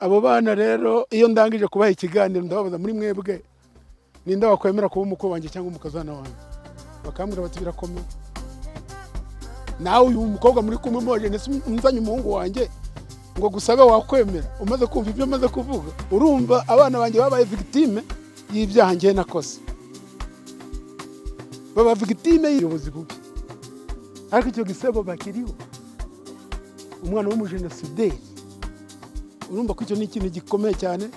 abo bana rero iyo ndangije kubaha ikiganiro ndababaza muri mwebwe ninde wakwemera kuba umukwe wanjye cyangwa umukazana wanjye, bakambwira bati birakomeye. Nawe uyu mukobwa muri kumwe moje nese umuzanye umuhungu wanjye ngo gusabe wakwemera, umaze kumva ibyo maze kuvuga, urumva abana banjye babaye victime y'ibyaha ngiye nakoze, baba victime y'ubuyobozi bubi. Ariko icyo gisebo bakiriho umwana w'umujenosideri, urumva ko icyo ni ikintu gikomeye cyane,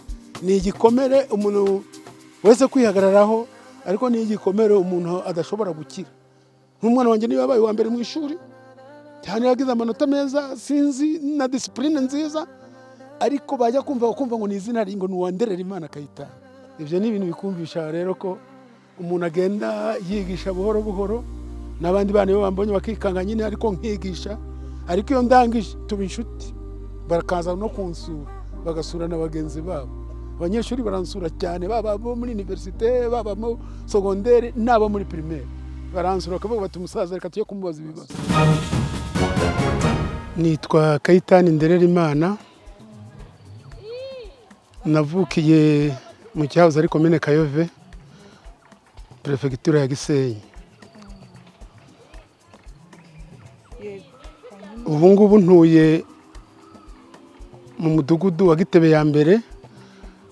ni igikomere umuntu wese kwihagararaho, ariko ni igikomere umuntu adashobora gukira. Nk'umwana wanjye niba yabaye wa mbere mu ishuri cyane, yagize amanota meza, sinzi na discipline nziza, ariko bajya kumva ngo ni izina ringo ni uwanderera Imana Kayitani. Ibyo ni ibintu bikumvisha rero ko umuntu agenda yigisha buhoro buhoro, n'abandi bana bo bambonye bakikanga nyine, ariko nkigisha. Ariko iyo ndangije tuba inshuti, barakaza no kunsura, bagasura na bagenzi babo. Abanyeshuri baransura cyane, baba bo muri universite, baba mu secondaire, nabo muri primaire, baransura bakavuga bati umusaza reka tuye kumubaza ibibazo. Nitwa Kayitani nderera Imana, navukiye mu cyahoze ari komine Kayove, prefecture ya Gisenyi. Ubu ngubu ntuye mu mudugudu wa Gitebe ya mbere,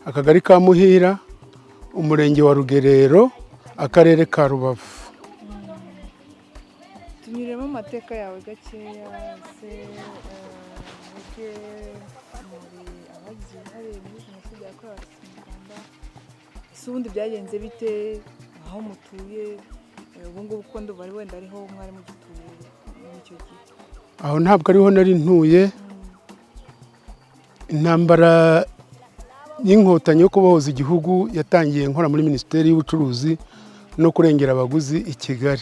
akagari ka Muhira, umurenge wa Rugerero, akarere ka Rubavu. Tunyuremo amateka yawe gakeya, se uke muri abagize hari muri Jenoside yakorewe Abatutsi mu Rwanda, ese ubundi byagenze bite aho mutuye ubu ngubu, kuko ndumva ari wenda ariho mwari mugituye muri icyo gihe? Aho ntabwo ariho nari ntuye. Intambara y'inkotanyi yo kubohoza igihugu yatangiye nkora muri Minisiteri y'Ubucuruzi no kurengera abaguzi i Kigali.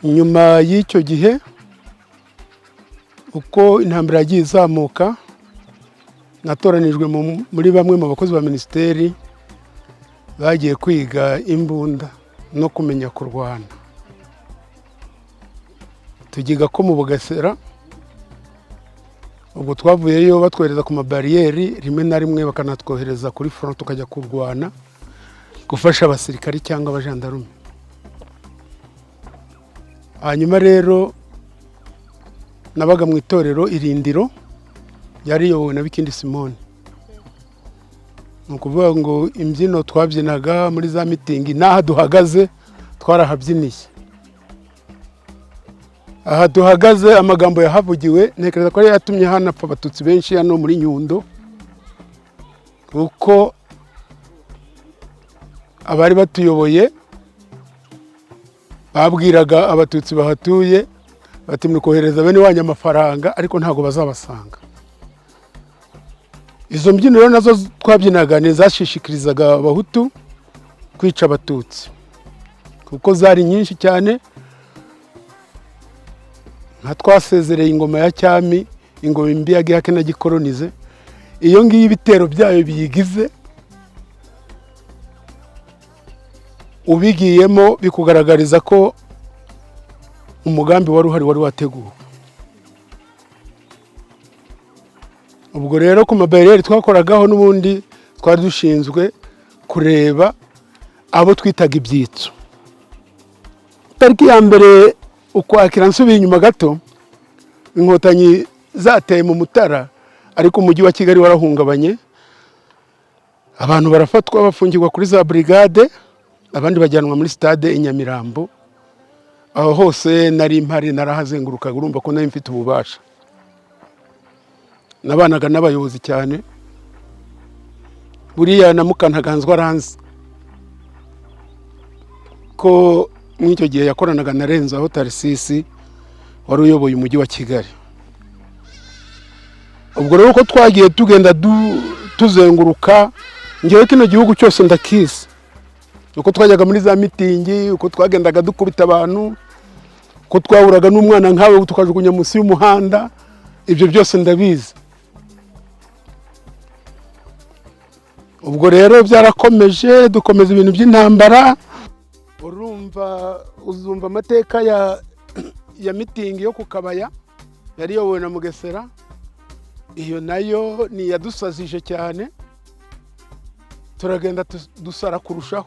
Nyuma y'icyo gihe uko intambara yagiye izamuka, natoranijwe muri bamwe mu bakozi ba Minisiteri bagiye kwiga imbunda no kumenya kurwana. Tugiga ko mu Bugesera, ubwo twavuyeyo batwohereza ku mabariyeri, rimwe na rimwe bakanatwohereza kuri front tukajya kurwana, gufasha abasirikari cyangwa abajandarume. Hanyuma rero nabaga mu itorero Irindiro, yari yowe na Bikindi Simone. Nukuvuga ngo imbyino twabyinaga muri za mitingi, naha duhagaze twarahabyiniye. Aha duhagaze amagambo yahavugiwe, ntekereza ko yatumye hanapfa abatutsi benshi hano muri Nyundo, kuko abari batuyoboye babwiraga abatutsi bahatuye bati muri kohereza bene wanyu amafaranga, ariko ntago bazabasanga. Izo mbyino rero nazo twabyinaga nezashishikirizaga abahutu kwica abatutsi, kuko zari nyinshi cyane. Nka twasezereye ingoma ya cyami, ingoma mbi ya Gihake na gikolonize, iyo ngiye ibitero byayo biyigize, ubigiyemo bikugaragariza ko umugambi wari wateguwe. Ubwo rero ku mabariyeri twakoragaho n'ubundi twari dushinzwe kureba abo twitaga ibyitso. Tariki ya mbere ukwakira nsubiye inyuma gato, inkotanyi zateye mu Mutara, ariko umujyi wa Kigali warahungabanye, abantu barafatwa bafungirwa kuri za brigade, abandi bajyanwa muri stade i Nyamirambo. Aho hose nari impari, narahazengurukaga, urumva ko nari mfite ububasha. Nabanaga n'abayobozi cyane, buriya na Mukantaganzwa aranzi ko mw'icyo gihe yakoranaga na Renzaho Tarsisi wari uyoboye umujyi wa Kigali. Ubwo rero uko twagiye tugenda tuzenguruka, ngewe kino gihugu cyose ndakizi, uko twajyaga muri za mitingi, uko twagendaga dukubita abantu, uko twahuraga n'umwana nkawe tukajugunya munsi y'umuhanda, ibyo byose ndabizi. Ubwo rero byarakomeje, dukomeza ibintu by'intambara. Uzumva amateka ya mitingi yo ku Kabaya, yari yobowe na Mugesera. iyo nayo ni yadusazije cyane, turagenda dusara kurushaho.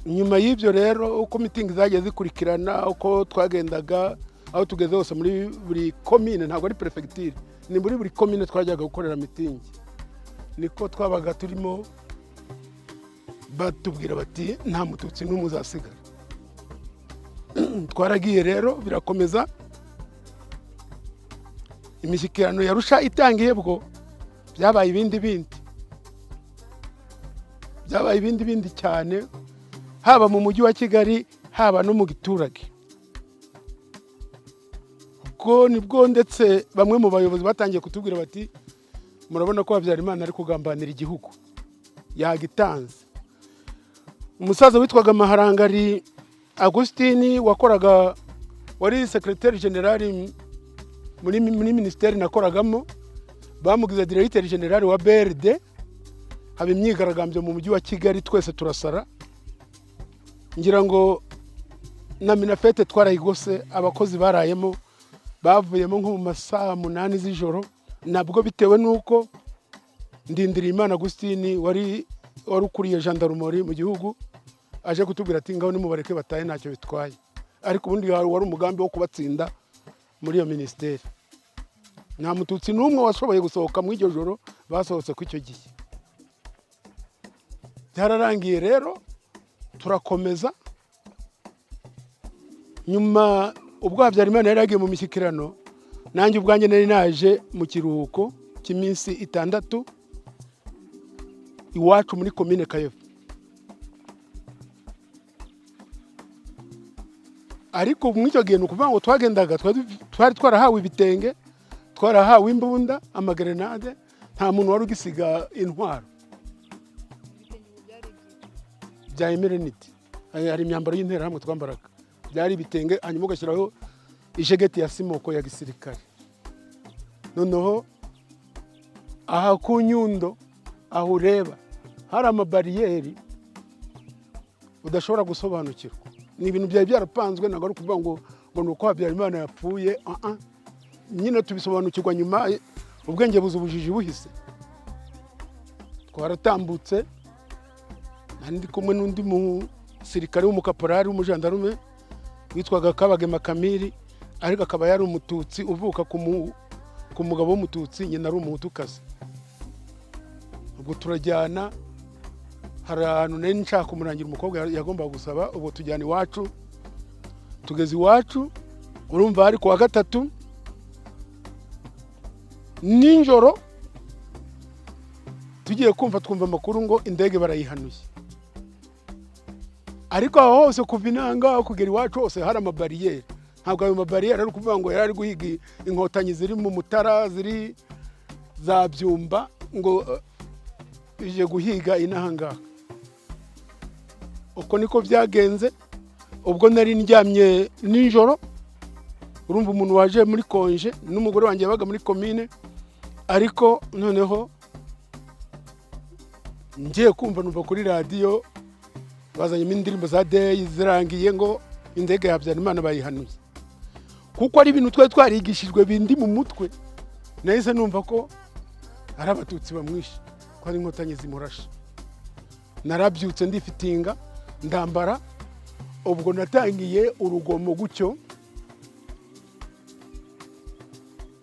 Nyuma y'ibyo rero uko meeting zagiye zikurikirana, uko twagendaga aho tugeze hose muri buri commune, ntabwo ari prefecture, ni muri buri commune twajyaga gukorera meeting, niko twabaga turimo batubwira bati nta mututsi n'umuzasigara. Twaragiye rero birakomeza, imishyikirano yarusha itangiye bwo byabaye ibindi bindi cyane, haba mu mujyi wa Kigali haba no mu giturage. Ubwo nibwo ndetse bamwe mu bayobozi batangiye kutubwira bati murabona ko Habyarimana ari kugambanira igihugu, yagitanze. Umusaza witwaga Maharangari Agustini wari secrétaire général muri ministeri nakoragamo, bamugize directeur général wa BRD. Haba imyigaragambyo mu mujyi wa Kigali, twese turasara, ngira ngo na Minafete twarayigose, abakozi barayemo bavuyemo nko mu masaha 8 z'ijoro, nabwo bitewe nuko Ndindirimana Agustini wari ukuriye gendarmerie mu gihugu aje kutubwira ati ngaho nimubareke bataye ntacyo bitwaye, ariko ubundi wari umugambi wo kubatsinda muri iyo ministeri. Nta mututsi n'umwe washoboye gusohoka mu iryo joro, basohotse ku icyo gihe. Byararangiye rero turakomeza. Nyuma ubwo Habyarimana yari yagiye mu mishyikirano, nanjye ubwanjye nari naje mu kiruhuko cy'iminsi 6 iwacu muri commune Kayovu. Ariko mu icyo gihe nukuvuga ngo twagendaga twari twarahawe ibitenge, twarahawe imbunda, amagrenade, nta muntu wari ugisiga intwaro bya emereniti. Hari imyambaro y'interahamwe twambaraga, byari ibitenge, hanyuma ugashyiraho ijegeti ya simoko ya gisirikare. Noneho aha ku Nyundo aho ureba hari amabariyeri udashobora gusobanukirwa. Ni ibintu byari byarapanzwe, ntabwo ari ukuvuga ngo nuko Habyarimana yapfuye. Nyine tubisobanukirwa nyuma, ubwenge buza ubujiji buhise. Twaratambutse, ndi kumwe n'undi musirikare w'umukaporari w'umujandarume witwaga Kabagema Kamiri, ariko akaba yari umututsi uvuka ku mugabo w'umututsi, nyina ari umuhutukazi. Ubwo turajyana, hari ahantu nari nshaka umurangira umukobwa yagombaga gusaba, ubwo tujyana iwacu. Tugeze iwacu, urumva hari ku wa gatatu ninjoro, tugiye twumva amakuru ngo indege barayihanuye. Ariko aho hose kuva Inanga kugera iwacu hose hari amabariyeri. Ntabwo ayo mabariyeri ari ukuvuga ngo yari guhiga inkotanyi ziri mu Mutara, ziri za Byumba, ngo ije guhiga inahangaha. Uko niko byagenze. Ubwo nari ndyamye ninjoro, urumva umuntu waje muri konje n'umugore wanjye yabaga muri commune, ariko noneho ngiye kumva numva kuri radio bazanye indirimbo za Day zirangiye ngo indege ya Habyarimana bayihanuye. Kuko ari ibintu twarigishijwe bindi mu mutwe, nahise numva ko ari abatutsi bamwishe, ko ari inkotanyi zimurasha. Narabyutse ndifitinga ndambara, ubwo natangiye urugomo gutyo.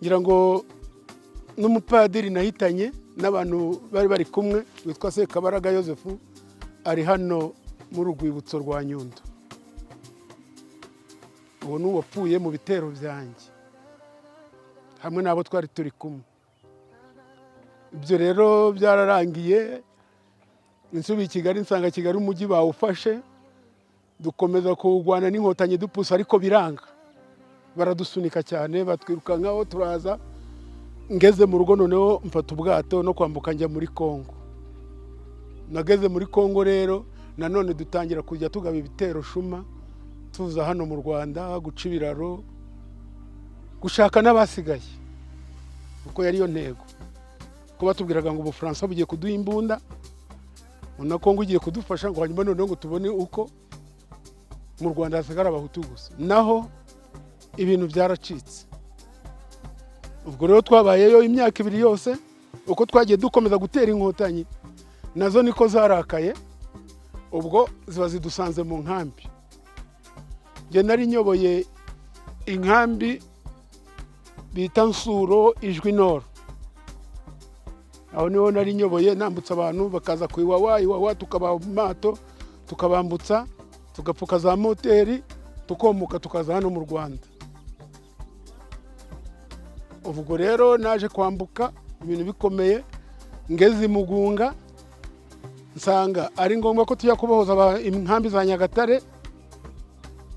Ngira ngo n'umupadiri nahitanye n'abantu bari kumwe witwa Sekabaraga Yosefu, ari hano mu rwibutso rwa Nyundo. Uwo ni uwapfuye mu bitero byanjye hamwe n'abo twari turi kumwe. Ibyo rero byararangiye, insubiye Kigali, nsanga Kigali umujyi bawufashe, dukomeza kuwugwana n'inkotanyi dupusa, ariko biranga, baradusunika cyane, batwirukankaho, turaza. Ngeze mu rugo noneho mfata ubwato no kwambuka njya muri Kongo. Nageze muri Kongo rero nanone dutangira kujya tugaba ibitero shuma, tuza hano mu Rwanda guca ibiraro, gushaka n'abasigaye, uko yari yo ntego. Ko batubwiraga ngo Ubufaransa bugiye kuduha imbunda, na Kongo igiye kudufasha, ngo hanyuma noneho ngo tubone uko mu Rwanda hasigara abahutu gusa. Naho ibintu byaracitse. ubwo rero twabayeyo imyaka 2 yose uko twagiye dukomeza gutera inkotanyi nazo niko zarakaye, ubwo ziba zidusanze mu nkambi. Nge nari nyoboye inkambi bita Nsuro Ijwi Nord, aho niho nari nyoboye nambutsa abantu bakaza ku Iwawa tukabaha mato tukabambutsa tugapfuka za moteri tukomuka tukaza hano mu Rwanda. Ubwo rero naje kwambuka ibintu bikomeye, ngeze Mugunga nsanga ari ngombwa ko tujya kubohoza inkambi za Nyagatare.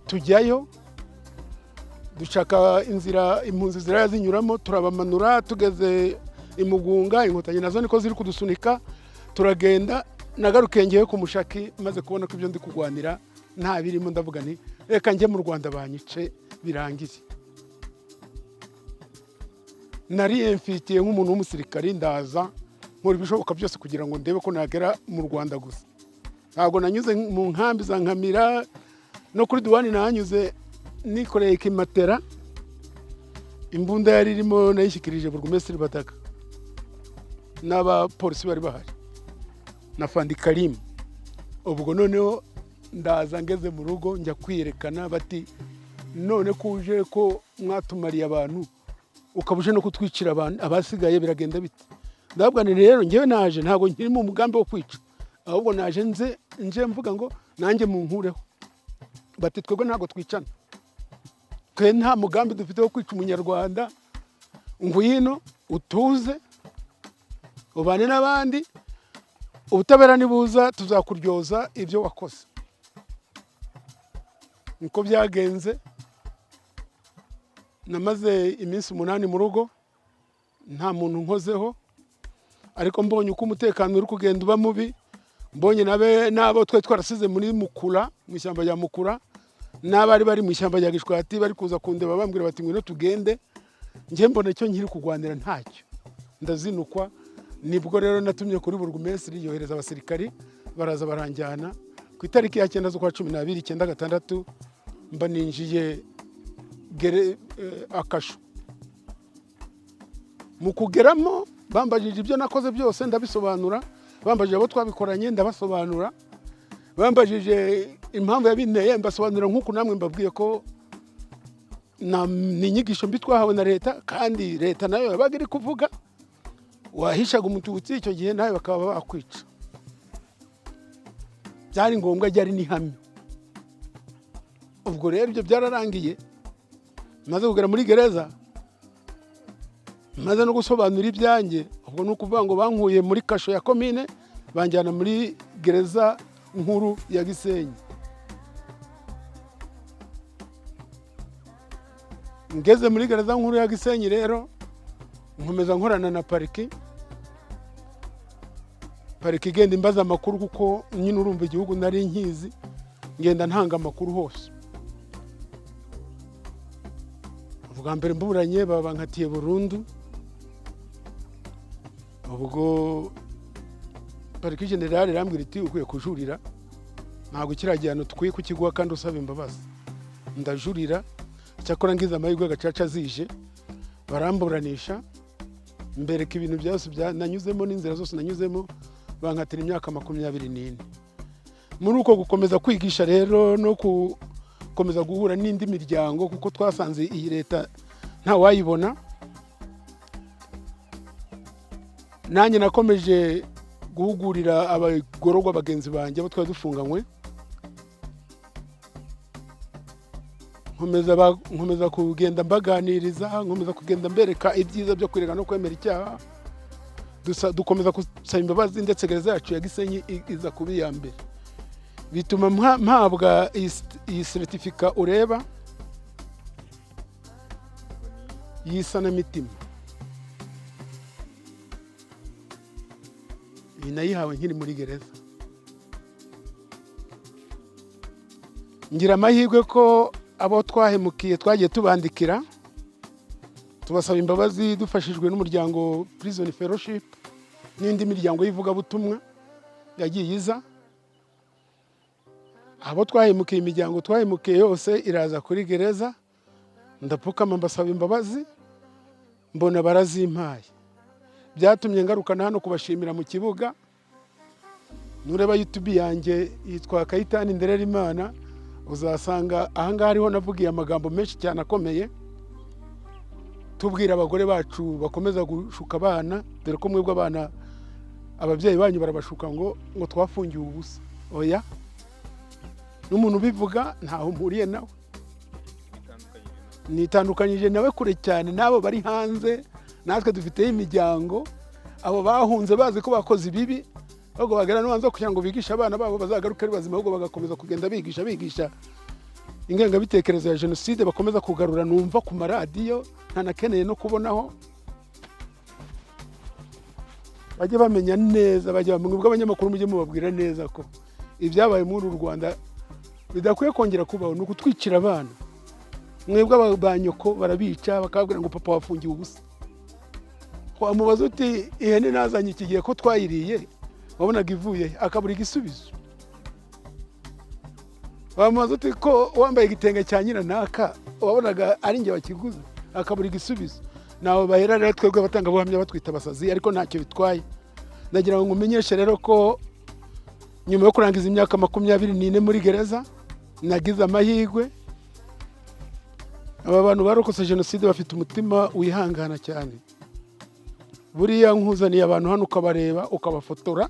Tujyayo dushaka inzira impunzi ziraya zinyuramo, turabamanura tugeze Mugunga, inkotanyi nazo niko ziri kudusunika, turagenda. Nagarukiye ngiye ku Mushaki maze kubona ko ibyo ndi kugwanira nta birimo, ndavuga nti reka njye mu Rwanda banyice birangiye. Nari mfitiye nk'umuntu w'umusirikari, ndaza nkora ibishoboka byose kugira ngo ndebe ko nagera mu Rwanda gusa. Ntabwo nanyuze mu nkambi za Nkamira, no kuri duwani nanyuze nikoreye ikimatera, imbunda yari irimo nayishyikirije burugumesitiri Bataka n'abapolisi bari bahari na Fandi Karim. Ubwo noneho ndaza ngeze mu rugo njya kwiyerekana, bati none kuje ko mwatumariye abantu ukabuje no kutwicira abantu abasigaye biragenda bite? Ndababwa ni rero ngewe naje ntago nkiri mu mugambi wo kwica, ahubwo naje nje mvuga ngo nanjye munkureho. Bati twebwe ntago twicana, twe nta mugambi dufite wo kwica umunyarwanda, ngwino utuze ubane n'abandi, ubutabera nibuza tuzakuryoza ibyo wakoze. Niko byagenze. Namaze iminsi 8 mu rugo nta muntu nkozeho, ariko mbonye uko umutekano uri kugenda uba mubi, mbonye nabo twe twarasize muri Mukura, mu ishyamba rya Mukura, n'abari bari mu ishyamba rya Gishwati bari kuza kundeba bambwira bati ngwino tugende. Nje mbona icyo nkiri kugwanira ntacyo, ndazinukwa. Nibwo rero natumye kuri burugumesitiri yohereza abasirikari baraza baranjyana ku itariki ya 9 z'ukwa 12 9/6 mba ninjiye Akasho. Mu kugeramo bambajije ibyo nakoze byose ndabisobanura, bambajije abo twabikoranye ndabasobanura, bambajije impamvu yabinteye mbasobanura nk'uko namwe mbabwiye ko ni inyigisho mbi twahawe na leta, kandi leta nayo yabaga iri kuvuga wahishaga umututsi icyo gihe nawe bakaba bakwica. Byari ngombwa, ryari n'ihame. Ubwo rero ibyo byararangiye, maze kugera muri gereza, maze no gusobanura ibyanjye. Ubwo ni ukuvuga ngo bankuye muri kasho ya komine banjyana muri gereza nkuru ya Gisenyi. Ngeze muri gereza nkuru ya Gisenyi rero nkomeza nkorana na pariki igenda imbaza amakuru, kuko nyine urumva igihugu nari nkizi, ngenda ntanga amakuru hose. Ubwa mbere mburanye babankatiye burundu. Ubwo pariki generale rambwira iti ukwiye kujurira, ntabwo kiragihano tukwiye kukiguha kandi usaba imbabazi. Ndajurira, cyakora ngize amahirwe gacaca zije baramburanisha, mbereka ibintu byose nanyuzemo n'inzira zose nanyuzemo, bankatira imyaka 24. Muri uko gukomeza kwigisha rero no gukomeza guhura n'indi miryango, kuko twasanze iyi leta nta wayibona, nanjye nakomeje guhugurira abagororwa bagenzi banjye abo twari dufunganywe. Nkomeza kugenda mbaganiriza, nkomeza kugenda mbereka ibyiza byo kwirega no kwemera icyaha. Dukomeza gusaba imbabazi, ndetse gereza yacu ya Gisenyi iza kuba iya mbere. Bituma mpabwa iyi certificate ureba y'isanamitima. Iyi nayihawe nkiri muri gereza. Ngira amahirwe ko abo twahemukiye twagiye tubandikira, tubasaba imbabazi dufashijwe n'umuryango Prison Fellowship n'indi miryango y'ivugabutumwa yagiye iza. Abo twahemukiye, imiryango twahemukiye yose iraza kuri gereza, ndapfukama mbasaba imbabazi, mbona barazimpaye. Byatumye ngarukana hano kubashimira mu kibuga. Nureba YouTube yanjye yitwa Kayitani Ndererimana, uzasanga ahangaha ariho navugiye amagambo menshi cyane akomeye tubwira abagore bacu bakomeza gushuka abana, dore ko mwebwe abana ababyeyi banyu barabashuka ngo twafungiye ubusa. Oya, n'umuntu ubivuga ntaho mpuriye nawe, nitandukanyije nawe kure cyane. N'abo bari hanze, natwe dufiteho imiryango, abo bahunze bazi ko bakoze ibibi, ahubwo bagera n'ubanza kugira ngo bigishe abana babo bazagaruke ari bazima, ahubwo bagakomeza kugenda bigisha ingengabitekerezo ya jenoside, bakomeza kugarura numva ku maradiyo ntanakeneye no kubonaho. Bajye bamenya neza, bajye bamenya, abanyamakuru mujye mubabwira neza ko ibyabaye muri uru Rwanda bidakwiye kongera kubaho. Ni ukutwicira abana. Mwebwe abanyoko barabica bakabwira ngo papa wafungiwe ubusa. Wamubaza uti ihene nazanye iki gihe ko twayiriye, wabonaga ivuye akabura igisubizo. Wamubaza uti ko wambaye igitenge cya nyiranaka, wabonaga ari nge wakiguze, akabura igisubizo. Nawe bahera rero twebwe batanga buhamya batwita abasazi, ariko ntacyo bitwaye. Nagira ngo ngumenyeshe rero ko nyuma yo kurangiza imyaka 24 muri gereza, nagize amahirwe. Aba bantu barokotse jenoside bafite umutima wihangana cyane. Buriya nkuzaniye abantu hano ukabareba ukabafotora,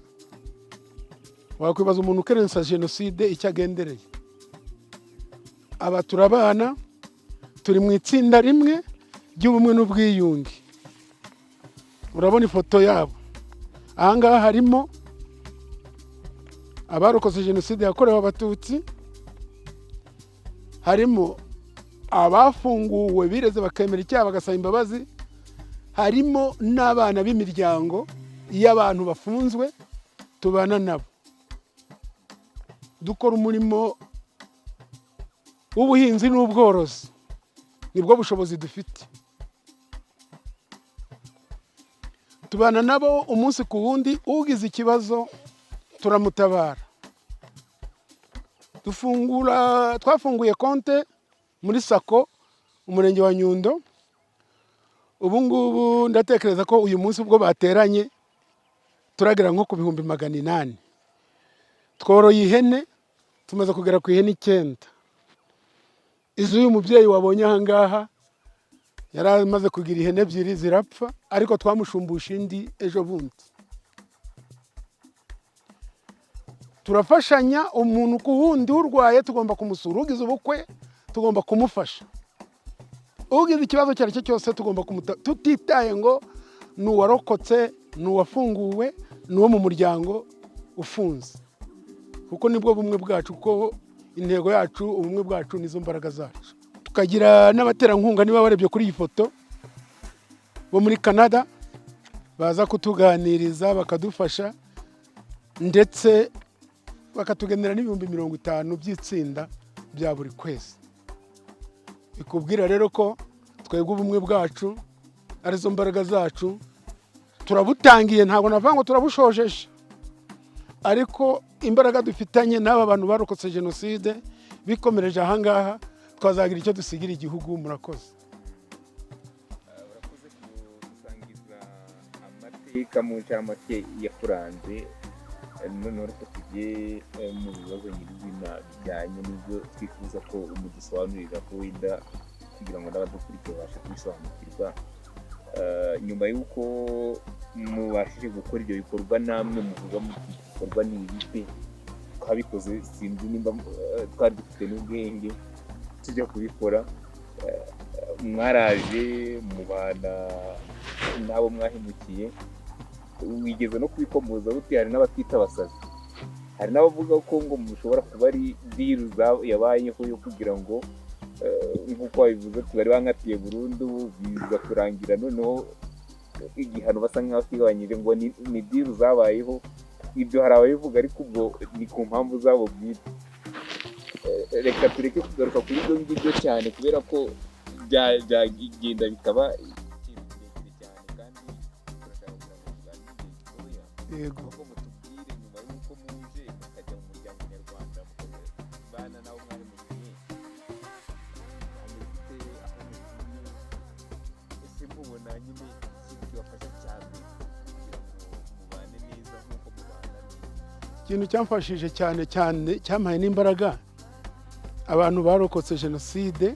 wakwibaza umuntu ukerensa jenoside icyo agendereye. Aba turabana, turi mu itsinda rimwe ry'ubumwe n'ubwiyunge. Urabona ifoto yabo. Ahangaha harimo abarokotse jenoside yakorewe Abatutsi, harimo abafunguwe bireze bakemera icyaha bagasaba imbabazi, harimo n'abana b'imiryango y'abantu bafunzwe tubana nabo. Dukora umurimo w'ubuhinzi n'ubworozi, nibwo bushobozi dufite. Tubana nabo umunsi ku wundi, ugize ikibazo turamutabara. Twafunguye konte muri Sako umurenge wa Nyundo. Ubu ngubu ndatekereza ko uyu munsi ubwo bateranye turagera nko ku 800. Tworoye ihene, tumaze kugera ku ihene 9. Izo uyu mubyeyi wabonye ahangaha yari amaze kugira ihene 2 zirapfa, ariko twamushumbusha indi ejo bundi. Turafashanya, umuntu ku wundi urwaye tugomba kumusura, ugize ubukwe tugomba kumufasha, ugize ikibazo cyari cyo cyose tugomba tutitaye ngo n'uwarokotse, n'uwafunguwe, n'uwo mu muryango ufunze. Kuko nibwo bumwe bwacu, kuko intego yacu, ubumwe bwacu nizo mbaraga zacu. Tukagira n'abaterankunga, niba barebye kuri iyi foto, bo muri Canada baza kutuganiriza bakadufasha, ndetse bakatugenera n'ibihumbi 50 by'itsinda bya buri kwezi. Ikubwira rero ko twebwe ubumwe bwacu arizo mbaraga zacu, turabutangiye, ntabwo navuga ngo turabushojesha, ariko imbaraga dufitanye n'aba bantu barokotse jenoside bikomereje ahangaha, twazagira icyo dusigira igihugu. Murakoze. Urakoze kusangiza amateka mu ncamake yakuranze, none rero tugiye mu bibazo nyir'izina bijyanye n'ibyo twifuza ko umudusobanurira ko wenda kugira ngo n'abadukurikiye babashe kubisobanukirwa. Nyuma y'uko mubashije gukora ibyo bikorwa, namwe muvuga mu bikorwa ni ibipe twabikoze, sinzi nimba twari dufite n'ubwenge tujya kubikora. Mwaraje mubana n'abo mwahemukiye, wigeze no kubikomoza buti hari n'abatwita abasazi, hari n'abavuga ko ngo mushobora kuba ari diru yabayeho yo kugira ngo nk'uko wabivuze tubari bankatiye burundu biza kurangira, noneho igihano basa nk'aho kigabanyije, ngo ni diru zabayeho. Ibyo hari ababivuga, ariko ubwo ni ku mpamvu zabo bwite. Reka tureke kugaruka kuri ibyo ngibyo cyane, kubera ko byagenda bikaba ikintu kirekire cyane, kandi turashaka kugira ngo tuganire gitoya. Yego. Kuko mutubwire nyuma y'uko muje mukajya mu muryango nyarwanda mukabana nawe mwari mugiye, ese mubona imana nyine ikintu kibafasha cyane kugira ngo mubane neza nk'uko mubana neza? ikintu cyamfashije cyane cyane cyampaye n'imbaraga abantu barokotse jenoside,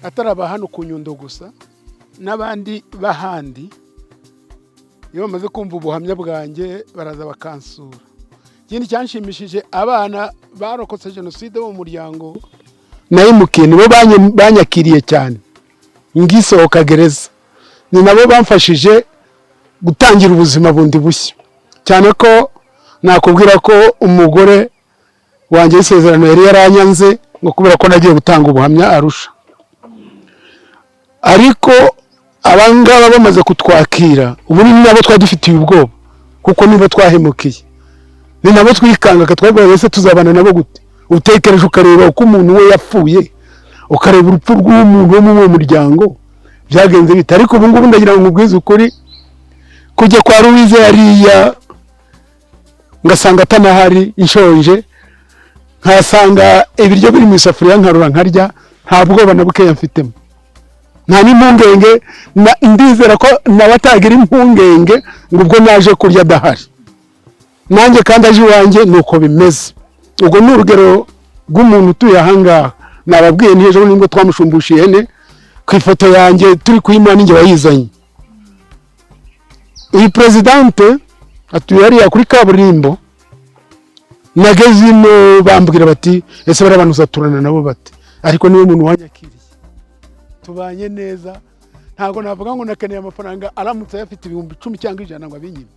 atari aba hano ku Nyundo gusa n'abandi bahandi, iyo bamaze kumva ubuhamya bwanjye baraza bakansura. Ikindi cyanshimishije, abana barokotse jenoside bo mu muryango nayimukiye nibo banyakiriye cyane ngisohoka gereza, ni nabo bamfashije gutangira ubuzima bundi bushya, cyane ko nakubwira ko umugore wanjye isezerano yari yaranyanze ngo kubera ko nagiye gutanga ubuhamya Arusha. Ariko abangaba bamaze kutwakira, ubu ni nabo twadufitiye ubwoba kuko nibo twahemukiye, ni nabo twikangaga, twabwira wese tuzabana nabo gute. Utekereje ukareba uko umuntu we yapfuye, ukareba urupfu rw'umuntu wo mu muryango byagenze bite. Ariko ubu ngubu ndagira ngo nkubwize ukuri, kujya kwa Louise hariya ngasanga atanahari nshonje, nkasanga ibiryo biri mu isafuriya nkarura nkarya, nta bwoba na bukeya mfitemo, nta n'impungenge. Ndizera ko nawe atagira impungenge ngo ubwo naje kurya adahari, nanjye kandi aje iwanjye nuko bimeze. Ubwo ni urugero rw'umuntu utuye ahangaha, nababwiye ni ejo nibwo twamushumbusha ihene ku ifoto yanjye turi kuyimana ninjye wayizanye. Iyi presidente atuye hariya kuri kaburimbo, nageze ino bambwira bati ese bari abantu uzaturana nabo bati, ariko niwe muntu wanyakiriye, tubanye neza. Ntago navuga ngo nakeneye amafaranga aramutse yafite 10,000 cyangwa 100 ngo abinyime,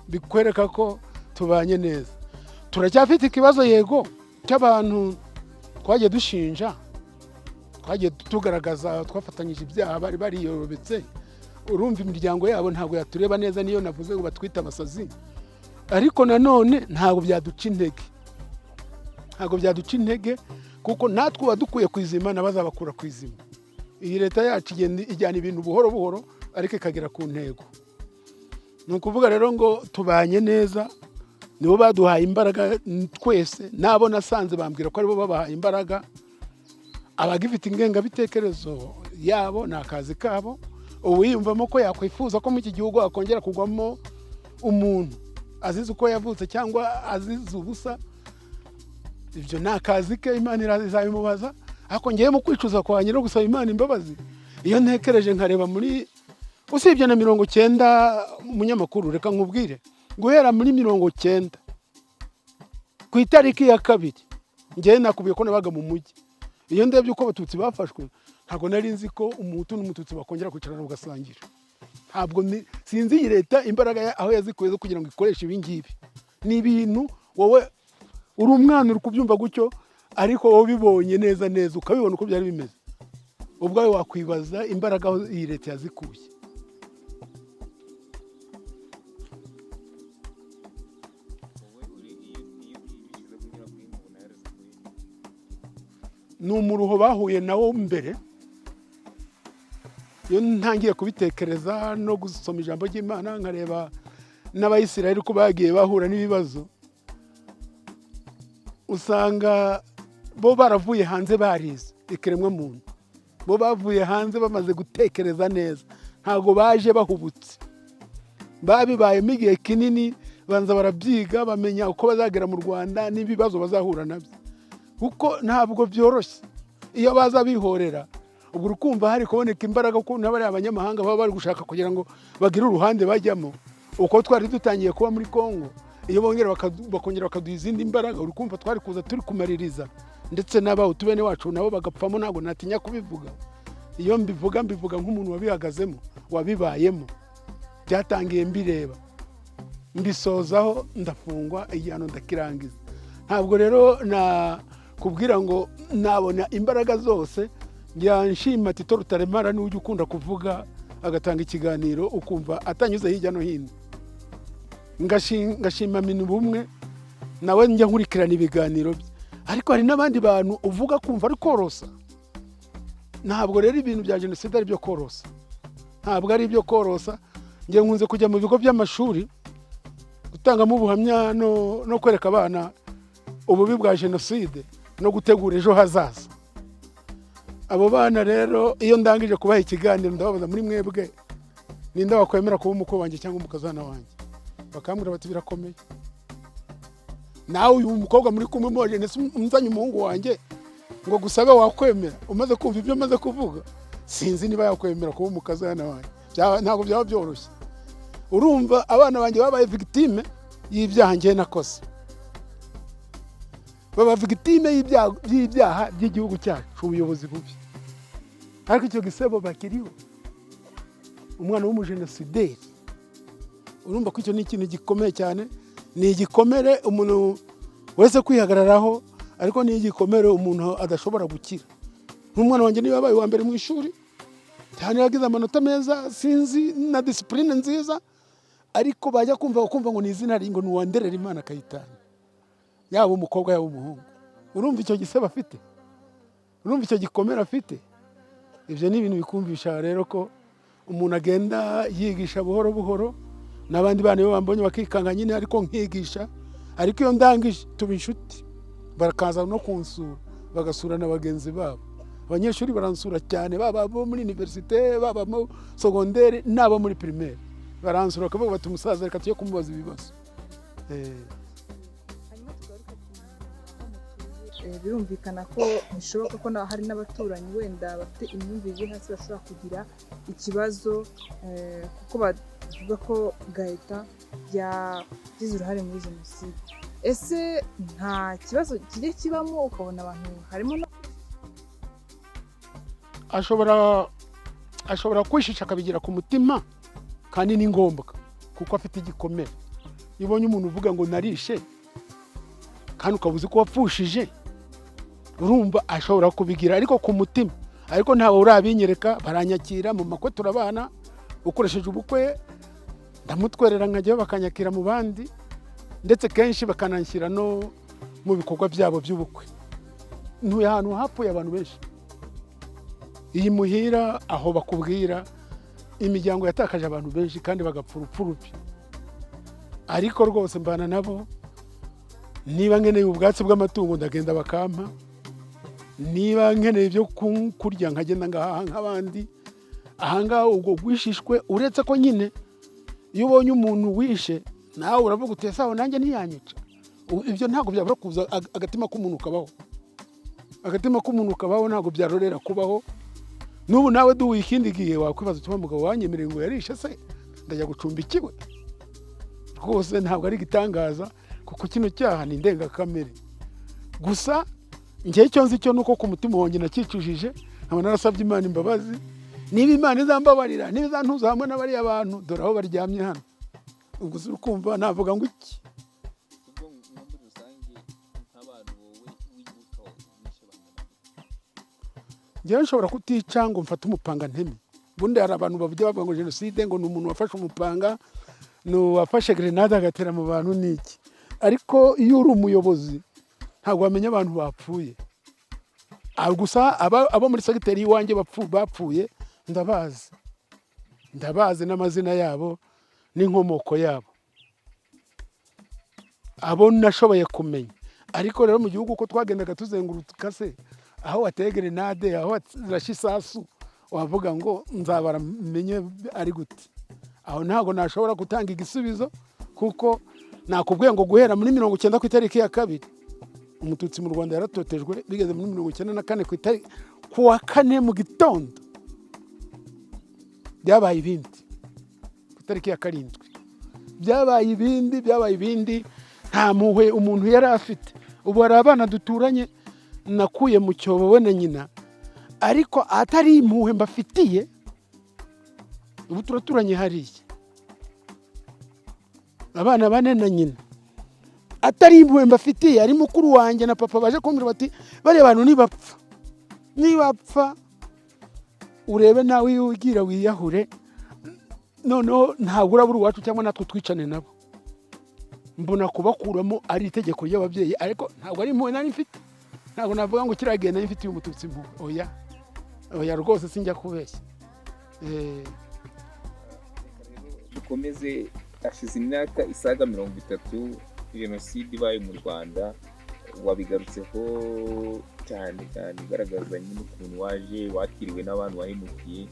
bikwereka ko tubanye neza. Turacyafite ikibazo yego cy'abantu twagiye dushinja, twagiye tugaragaza twafatanyije ibyaha, bari bariyorobetse. Urumva imiryango yabo ntabwo yatureba neza, niyo navuze ngo batwita abasazi. Ariko nanone ntabwo byaduca intege, ntabwo byaduca intege kuko natwe badukuye kwizima nabazabakura kwizima. Iyi leta yacu ijyana ibintu buhoro buhoro ariko ikagera ku ntego. Ni ukuvuga rero ngo tubanye neza, nibo baduhaye imbaraga twese. Nabo nasanze bambwira ko aribo babahaye imbaraga. Abagifite ingengabitekerezo yabo ni akazi kabo, uwiyumvamo ko yakwifuza ko mu iki gihugu akongera kugwamo umuntu azize uko yavutse cyangwa azize ubusa, ibyo ni akazi ke, Imana izabimubaza. Ariko ngiye mu kwicuza kwa nyine gusaba Imana imbabazi, iyo ntekereje nkareba muri usibye na 90 umunyamakuru, reka nkubwire guhera muri 90 ku itariki ya 2 ngiye nakubiye ko nabaga mu mujyi. Iyo ndebye uko abatutsi bafashwe, ntabwo nari nzi ko umuhutu n'umututsi bakongera kwicarana ugasangira. Ntabwo sinzi iyi leta imbaraga aho yazikuye zo kugira ngo ikoreshe ibi ngibi. Ni ibintu wowe uri umwana uri kubyumva gutyo, ariko wowe bibonye neza neza ukabibona uko byari bimeze, ubwawe wakwibaza imbaraga aho iyi leta yazikuye. Ni umuruho bahuye nawo mbere. Iyo ntangiye kubitekereza no gusoma ijambo ry'Imana nkareba n'Abayisiraheli ko bagiye bahura n'ibibazo, usanga bo baravuye hanze barize ikiremwa muntu, bo bavuye hanze bamaze gutekereza neza, ntago baje bahubutse. Babibayemo igihe kinini, banza barabyiga bamenya uko bazagera mu Rwanda n'ibibazo bazahura nabyo, kuko ntabwo byoroshye. Iyo baza bihorera ubwo urukumva hari kuboneka imbaraga ko n'abari abanyamahanga baba bari gushaka kugira ngo bagire uruhande bajyamo. Uko twari dutangiye kuba muri Kongo, iyo bongera bakongera bakaduha izindi imbaraga, urukumva twari kuza turi kumaririza, ndetse n'abaho tubene wacu nabo bagapfamo. Ntabwo natinya kubivuga, iyo mbivuga nk'umuntu wabihagazemo wabibayemo. Byatangiye mbireba, mbisozaho ndafungwa, igihano ndakirangiza. Ntabwo rero kubwira ngo nabona imbaraga zose. Nshima Tito Rutaremara niwe ujya ukunda kuvuga agatanga ikiganiro ukumva atanyuze hirya no hino. Ngashima Minubumwe nawe njya nkurikirana ibiganiro bye, ariko hari n'abandi bantu uvuga kumva ari korosa. Ntabwo rero ibintu bya jenoside ari byo korosa, ntabwo ari byo korosa. Ngiye nkunze kujya mu bigo by'amashuri gutangamo ubuhamya no kwereka abana ububi bwa jenoside no gutegura ejo hazaza. abo bana rero iyo ndangije kubaha ikiganiro ndababaza muri mwebwe ninde wakwemera kuba umukwe wanjye cyangwa umukazana wanjye, bakambwira bati birakomeye. Nawe uyu mukobwa muri kumwe moje nese umzanye umuhungu wanjye ngo gusabe wakwemera, umaze kumva ibyo maze kuvuga sinzi niba yakwemera kuba umukazana wanjye, ntabwo byaba byoroshye. Urumva abana banjye babaye victime y'ibyaha ngiye nakoze, baba victime y'ibyaha by'igihugu cyacu, ubuyobozi bubi. Ariko icyo gisebo bakiriho, umwana w'umujenosideri. Urumva ko icyo ni ikintu gikomeye cyane, ni igikomere umuntu wese kwihagararaho, ariko ni igikomere umuntu adashobora gukira. Nk'umwana wanjye niba yabaye uwa mbere mu ishuri cyane, yagize amanota meza, sinzi na discipline nziza, ariko bajya kumva ngo ni izina ringo ni uwanderera Imana Kayitani, yaba umukobwa yaba umuhungu. Urumva icyo gisebo afite, urumva icyo gikomere afite. Ibyo ni ibintu bikumvisha rero ko umuntu agenda yigisha buhoro buhoro, n'abandi bana iyo bambonye bakikanga nyine ariko nkigisha. Ariko iyo ndangije tuba inshuti, barakaza no kunsura, bagasura na bagenzi babo. Abanyeshuri baransura cyane, baba bo muri universite, baba mu secondaire, nabo muri primaire, baransura bakavuga bati umusaza reka tujye kumubaza ibibazo. Birumvikana ko bishoboka ko hari n'abaturanyi wenda bafite imyumvire hasi bashobora kugira ikibazo, kuko bavuga ko Gaeta yagize uruhare muri jenoside. Ese nta kibazo kijye kibamo ukabona abantu harimo no ashobora kwishisha akabigira ku mutima, kandi ni ngombwa kuko afite igikomere. Iyo ubonye umuntu uvuga ngo narishe kandi ukabuze ko wapfushije, urumva ashobora kubigira ariko ku mutima. Ariko ntawe urabinyereka, baranyakira mu makwe turabana, ukoresheje ubukwe ndamutwerera nkajyayo bakanyakira mu bandi, ndetse kenshi bakananshyira no mu bikorwa byabo by'ubukwe. Ntuye ahantu hapfuye abantu benshi, iyi muhira aho bakubwira imiryango yatakaje abantu benshi kandi bagapfa urupfu rubi. Ariko rwose mbana nabo, niba nkeneye ubwatsi bw'amatungo ndagenda bakampa, niba nkeneye ibyo kurya nkagenda ngahaha nk'abandi. Ahangaha ubwo gwishishwe, uretse ko nyine iyo ubonye umuntu wishe nawe uravuga uti sawa nanjye ntiyanyica. Ibyo ntabwo byabura kuza, agatima k'umuntu kabaho, agatima k'umuntu kabaho, ntabwo byarorera kubaho. N'ubu nawe duhuye ikindi gihe wakwibaza uti mugabo wanyemereye ngo yarishe se ndajya gucumbikiwe. Rwose ntabwo ari igitangaza, kuko kino cyaha ni indengakamere. Gusa njye icyo nzi cyo nuko ku mutima wanjye nakicujije, nkaba narasabye Imana imbabazi. Niba Imana izambabarira, niba izantuza hamwe n'abari abantu, dore aho baryamye hano. Ubwo ukumva navuga ngo iki? Njyewe nshobora kutica ngo mfate umupanga nteme. Bundi hari abantu bavuga bavuga ngo jenoside ngo ni umuntu wafashe umupanga, no wafashe grenade agatera mu bantu niki. Ariko iyo uri umuyobozi ntabwo wamenya abantu bapfuye. Gusa abo muri segiteri y'iwanjye bapfuye ndabazi n'amazina yabo n'inkomoko yabo, abo nashoboye kumenya. Ariko rero mu gihugu uko twagendaga tuzenguruka se, aho wateye grenade, aho zirashe isasu, wavuga ngo nzabara menye ari gute. Aho ntabwo nashobora gutanga igisubizo, kuko nakubwiye ngo guhera muri 90 ku itariki ya 2 umututsi mu Rwanda yaratotejwe, bigeze muri 94 ku wa 4 mu gitondo byabaye ibindi, ku itariki ya 7 byabaye ibindi. Nta muhwe umuntu yari afite. Ubu hari abana duturanye nakuye mu cyobo we na nyina, ariko atari impuhwe mbafitiye. Ubu turaturanye hariya abana bane na nyina, atari impuhwe mbafitiye. Ari mukuru wanjye na papa baje kumbwira bati bari abantu nibapfa urebe nawe ugira wiyahure, noneho ntabwo urabura uwacu cyangwa natwe twicane nabo. Mbona kubakuramo ari itegeko ry'ababyeyi, ariko ntabwo ari impuhwe nari mfite. Ntabwo navuga ngo kiragenda nari mfitiye umututsi impuhwe. Oya rwose sinjya kubeshya. Dukomeze. Hashize imyaka isaga 30 jenoside ibaye mu Rwanda, wabigarutseho cyane cyane igaragaza nyine ukuntu waje wakiriwe n'abantu wahemukiye.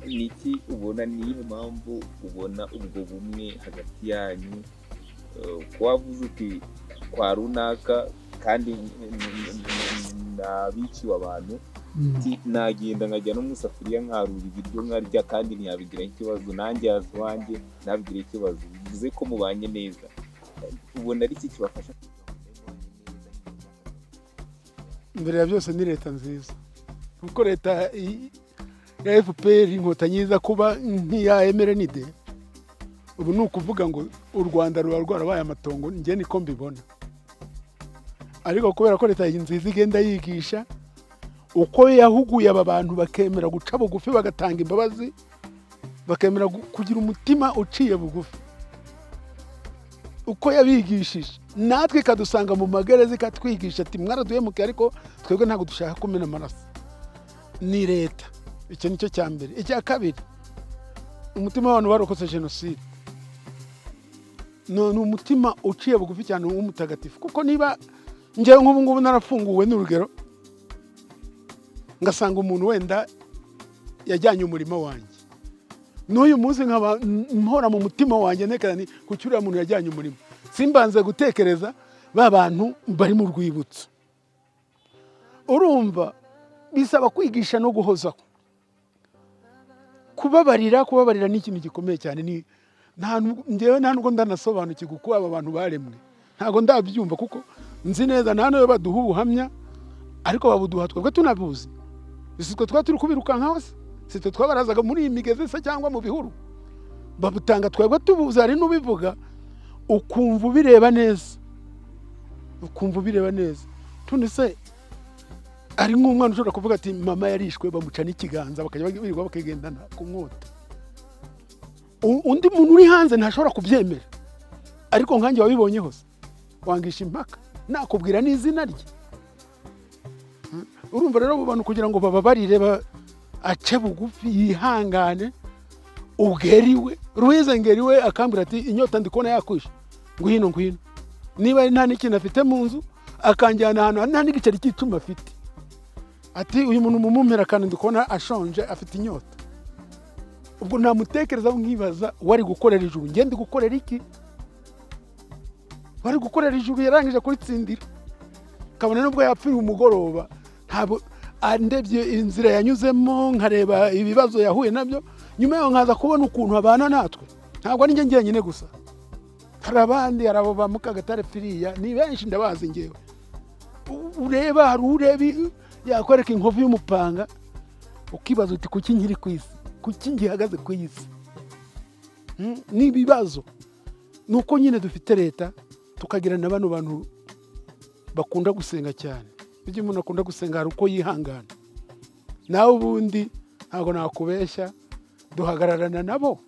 Ni iki ubona, niyo mpamvu ubona ubwo bumwe hagati yanyu, ko wavuze uti kwa runaka kandi nabiciwe abantu, nagenda nkajya no mu isafuriya nkarura ibiryo nkarya kandi ntiyabigiraho ikibazo, nanjye yaza iwanjye ntabigire ikibazo, bivuze ko mubanye neza. ubona ari iki kibafasha mbere ya byose ni leta nziza, kuko leta ya FPR inkotanyi iza kuba nk'iya MRND, ubu ni ukuvuga ngo u Rwanda ruba rwarabaye amatongo, njye niko mbibona. Ariko kubera ko leta nziza igenda yigisha uko yahuguye aba bantu bakemera guca bugufi, bagatanga imbabazi, bakemera kugira umutima uciye bugufi, uko yabigishije natwe ikadusanga mu magereza ikatwigisha ati mwaraduhemukiye ariko twebwe ntabwo dushaka kumena amaraso. Ni leta, icyo nicyo cya mbere. Icya kabiri, umutima w'abantu barokotse jenoside ni umutima uciye bugufi cyane w'umutagatifu, kuko niba njyewe nk'ubu ngubu narafunguwe n'urugero ngasanga umuntu wenda yajyanye umurimo wanjye, n'uyu munsi nkaba mpora mu mutima wanjye ntekereza ni kuki uriya muntu yajyanye umurimo, simbanze gutekereza ba bantu bari mu rwibutso. Urumva bisaba kwigisha no guhozaho. Kubabarira ni ikintu gikomeye cyane. Njyewe nta nubwo ndanasobanukirwa uko aba bantu baremwe, ntabwo ndabyumva, kuko nzi neza nta n'ayo baduha ubuhamya, ariko babuduha twebwe tunabuzi. Isi twe turi kubirukankaho se, si twe twabarazaga muri iyi migezi se cyangwa mu bihuru, babutanga twebwe tubuzi. Hari n'ubivuga ukumva ubireba neza, tundi se ari nk'umwana ushobora kuvuga ati mama yarishwe bamuca n'ikiganza bakajya birirwa bakigendana ku nkota. Undi muntu uri hanze ntashobora kubyemera, ariko nkanjye wabibonye hose wangisha impaka, nakubwira n'izina rye. Urumva rero abo bantu kugira ngo bababarire, ace bugufi, yihangane, ugeriwe Ruhize ngeriwe akambwira ati inyota ndikubona yakwishe, ngwino niba nta n'ikintu afite mu nzu akanjyana ahantu nta n'igiceri cy'icumi afite, ati uyu muntu mumumpera kandi ndikubona ashonje afite inyota. Ubwo namutekereza nkibaza wari gukorera ijuru, njye ndi gukorera iki? Wari gukorera ijuru yarangije kuritsindira, kabone nubwo yapfiriye umugoroba, ntabwo andebye inzira yanyuzemo nkareba ibibazo yahuye nabyo, nyuma yaho nkaza kubona ukuntu abana natwe. Ntabwo ari njye nyine gusa, hari abandi, hari abo ba Mukagatare firiya, ni benshi ndabazi njyewe. Ureba hari urebi yakwereka inkovu y'umupanga, ukibaza uti kuki nkiri ku isi, kuki ngihagaze ku isi. N'ibibazo nuko nyine dufite leta, tukagira na bano bantu bakunda gusenga cyane. Bijye umuntu akunda gusenga hari uko yihangana. Nawe ubundi ntabwo nakubeshya, duhagararana nabo,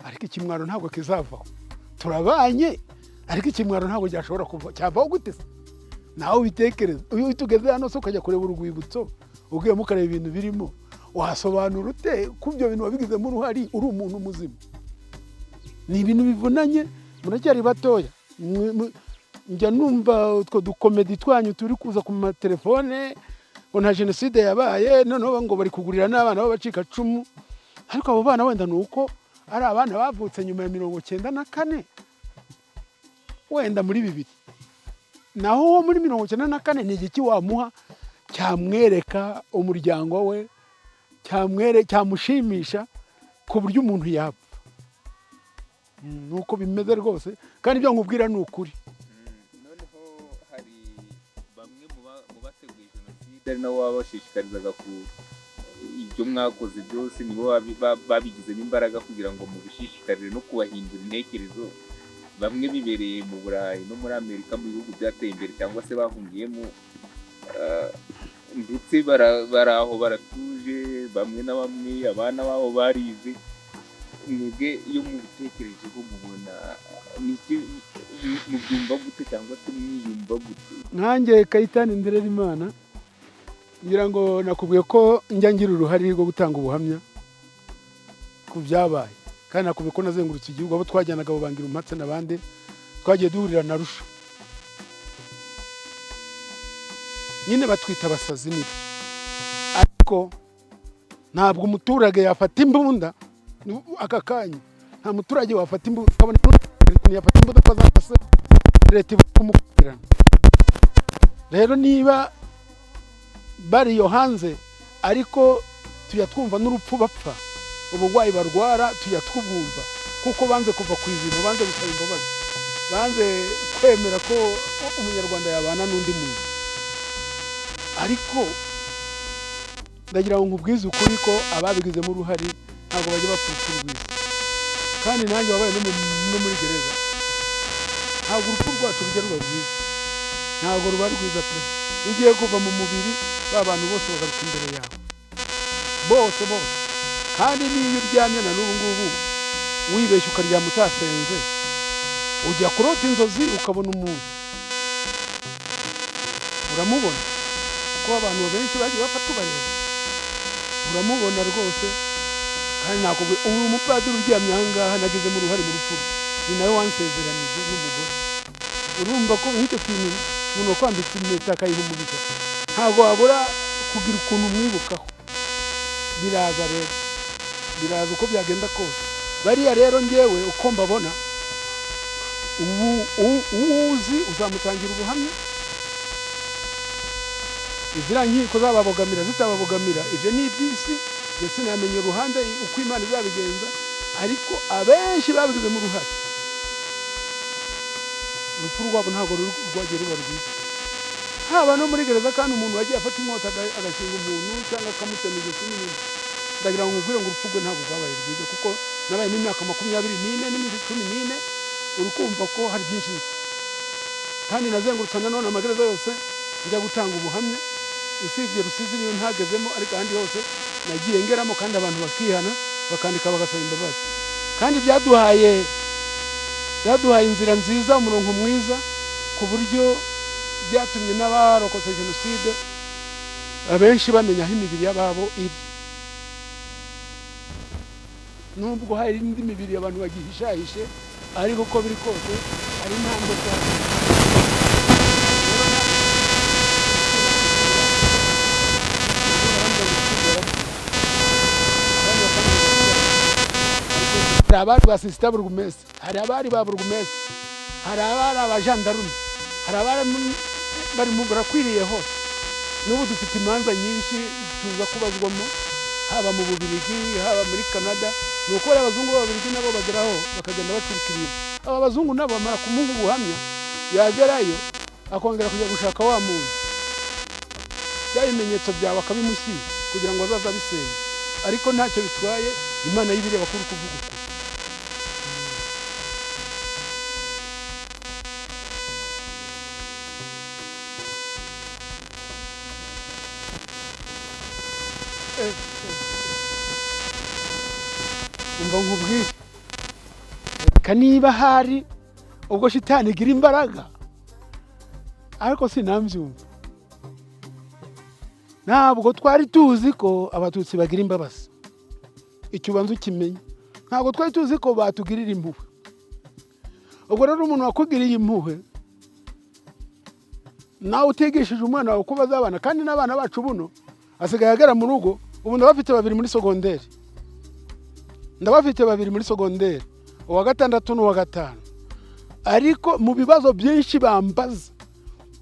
ariko ikimwaro ntabwo kizavaho. Turabanye, ariko ikimwaro ntabwo cyashobora cyavaho gute se? Nawe ubitekereza. Uyu tugeze hano se ukajya kureba urwibutso, ugiye mukareba ibintu birimo, wasobanura ute ko ibyo bintu wabigizemo uruhari uri umuntu muzima? Ni ibintu bivunanye, muracyari batoya. Njya numva utwo dukomedi twanyu turi kuza ku matelefone ngo nta jenoside yabaye, noneho ngo bari kugurira n'abana b'abacikacumu. Ariko abo bana wenda ni uko ari abana bavutse nyuma ya 1994, wenda muri 2000. Naho uwo muri 1994 ni igiki wamuha cyamwereka umuryango we, cyamushimisha ku buryo umuntu yapfa? Nuko bimeze rwose, kandi ibyo nkubwira ni ukuri. Noneho hari bamwe mu bateguye jenoside ari nabo babashishikarizaga ku ibyo mwakoze byose, nibo babigizemo imbaraga kugira ngo mubishishikarire no kubahindura intekerezo. Bamwe bibereye mu Burayi no muri Amerika, mu bihugu byateye imbere cyangwa se bahungiyemo, ndetse baraho baratuje, bamwe na bamwe abana babo barize. Mwebwe iyo mubitekerejeho mubona niki, mubyumva gute cyangwa se mwiyumva gute? Nkanjye Kayitani Ndererimana, ngira ngo nakubwiye ko njya ngira uruhare rwo gutanga ubuhamya ku byabaye, kandi nakubwiye ko nazengurutse igihugu, abo twajyanaga abo bangira umpatse n'abandi twagiye duhurira na Arusha. nyine batwita abasazi nibi, ariko ntabwo umuturage yafata imbunda aka kanya, nta muturage wafata imbunda ukabona yafata imbunda ko azafase leta ivuga kumukurikirana. Rero niba bari yo hanze ariko tuyatwumva n'urupfu bapfa, ubugwayi barwara tuyatwubumva, kuko banze kuva ku izima, banze gusaba imbabazi, banze kwemera ko umunyarwanda yabana n'undi muntu. Ariko ndagira ngo nkubwize ukuri ko ababigizemo uruhari ntabwo bajya bapfusha urwiza, kandi nanjye wabaye no muri gereza, ntabwo urupfu rwacu rujya ruba rwiza, ntabwo ruba rwiza pe. Iyo ugiye kuva mu mubiri ba bantu bose bagaruka imbere yawe, bose kandi niyo uryamye na n'ubu ngubu wibeshye ukaryama utasenze, ujya kurota inzozi ukabona umuntu uramubona, ko abantu benshi bagiye bapfa tubareba, uramubona rwose. Kandi nakubwiye ubu umupadiri uryamye aha ngaha nagize mu ruhare mu rupfu, ni nawe wansezeranije n'umugore. Urumva ko nk'icyo kintu umuntu wakwambitse impeta akayiha umugisha ntabwo wabura kugira ukuntu umwibukaho. Biraza rero, biraza uko byagenda kose. Bariya rero ngewe uko mbabona, uwuzi uzamutangira ubuhamya, izira nkiko zababogamira zitababogamira, ibyo ni iby'isi, njye sinamenye uruhande uko Imana izabigenza, ariko abenshi babigizemo uruhare. Urupfu rwabo ntabwo rwagiye ruba rwiza, haba no muri gereza, kandi umuntu wagiye afata inkota agashinga umuntu cyangwa akamutema ijosi n'ibindi. Ndagira ngo nkubwire ngo urupfu rwe ntabwo rwabaye rwiza, kuko nabayemo imyaka 24 n'iminsi 14, urukumva ko hari byinshi nzi, kandi nazengurutse nanone amagereza yose njya gutanga ubuhamya, usibye Rusizi niyo ntagezemo, ariko ahandi hose nagiye ngeramo, kandi abantu bakihana bakandika bagasaba imbabazi. Kandi byaduhaye inzira nziza, umurongo mwiza, ku buryo byatumye n'abarokotse jenoside abenshi bamenya aho imibiri y'ababo iri, nubwo hari indi mibiri abantu bagihishahishe, ariko uko biri kose hari intambwe zacu. Hari abari ba sisita burugumesitiri, hari abari ba burugumesitiri, hari abari abajandarume, hari abari barakwiriye hose. N'ubu dufite imanza nyinshi tuza kubazwamo, haba mu Bubiligi, haba muri Canada. Ni uko abazungu b'Ababiligi nabo bageraho bakagenda bacurika ibintu. Aba bazungu nabo bamara kumuha ubuhamya, yagerayo akongera kujya gushaka wa muntu, bya bimenyetso byawe akabimushyira kugira ngo azaza abisenya, ariko ntacyo bitwaye. Imana y'ibireba kuri kuvuga uko. Umva nkubwire, niba hari ubwo shitani igira imbaraga, ariko sinambyumva. Ntabwo twari tuzi ko abatutsi bagira imbabazi, icyo ubanza ukimenya. Ntabwo twari tuzi ko batugirira impuhwe. Ubwo rero umuntu wakugiriye impuhwe, nawe utigishije umwana wawe uko bazabana, kandi n'abana bacu buno asigaye agera mu rugo, ubu ndabafite 2 muri segonderi, ndabafite 2 muri segonderi, uwa 6 n'uwa 5. Ariko mu bibazo byinshi bambaza,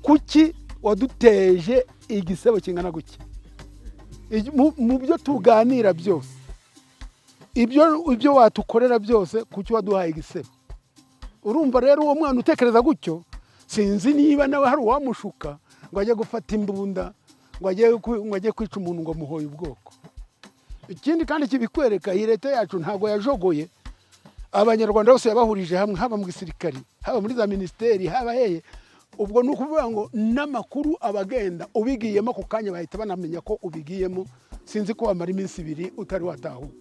kuki waduteje igisebo kingana guke? Mu byo tuganira byose, ibyo watukorera byose, kuki waduhaye igisebo? Urumva rero uwo mwana utekereza gutyo, sinzi niba nawe hari uwamushuka ngo ajye gufata imbunda, ngo ajye kwica umuntu ngo muhoye ubwoko. Ikindi kandi kibikwereka, iyi leta yacu ntabwo yajogoye abanyarwanda bose, yabahurije hamwe, haba mu gisirikari, haba muri za ministeri, haba heye. Ubwo nukuvuga ngo n'amakuru abagenda ubigiyemo ku kanya bahita banamenya ko ubigiyemo. Sinzi ko wamara iminsi 2 utari watahuka.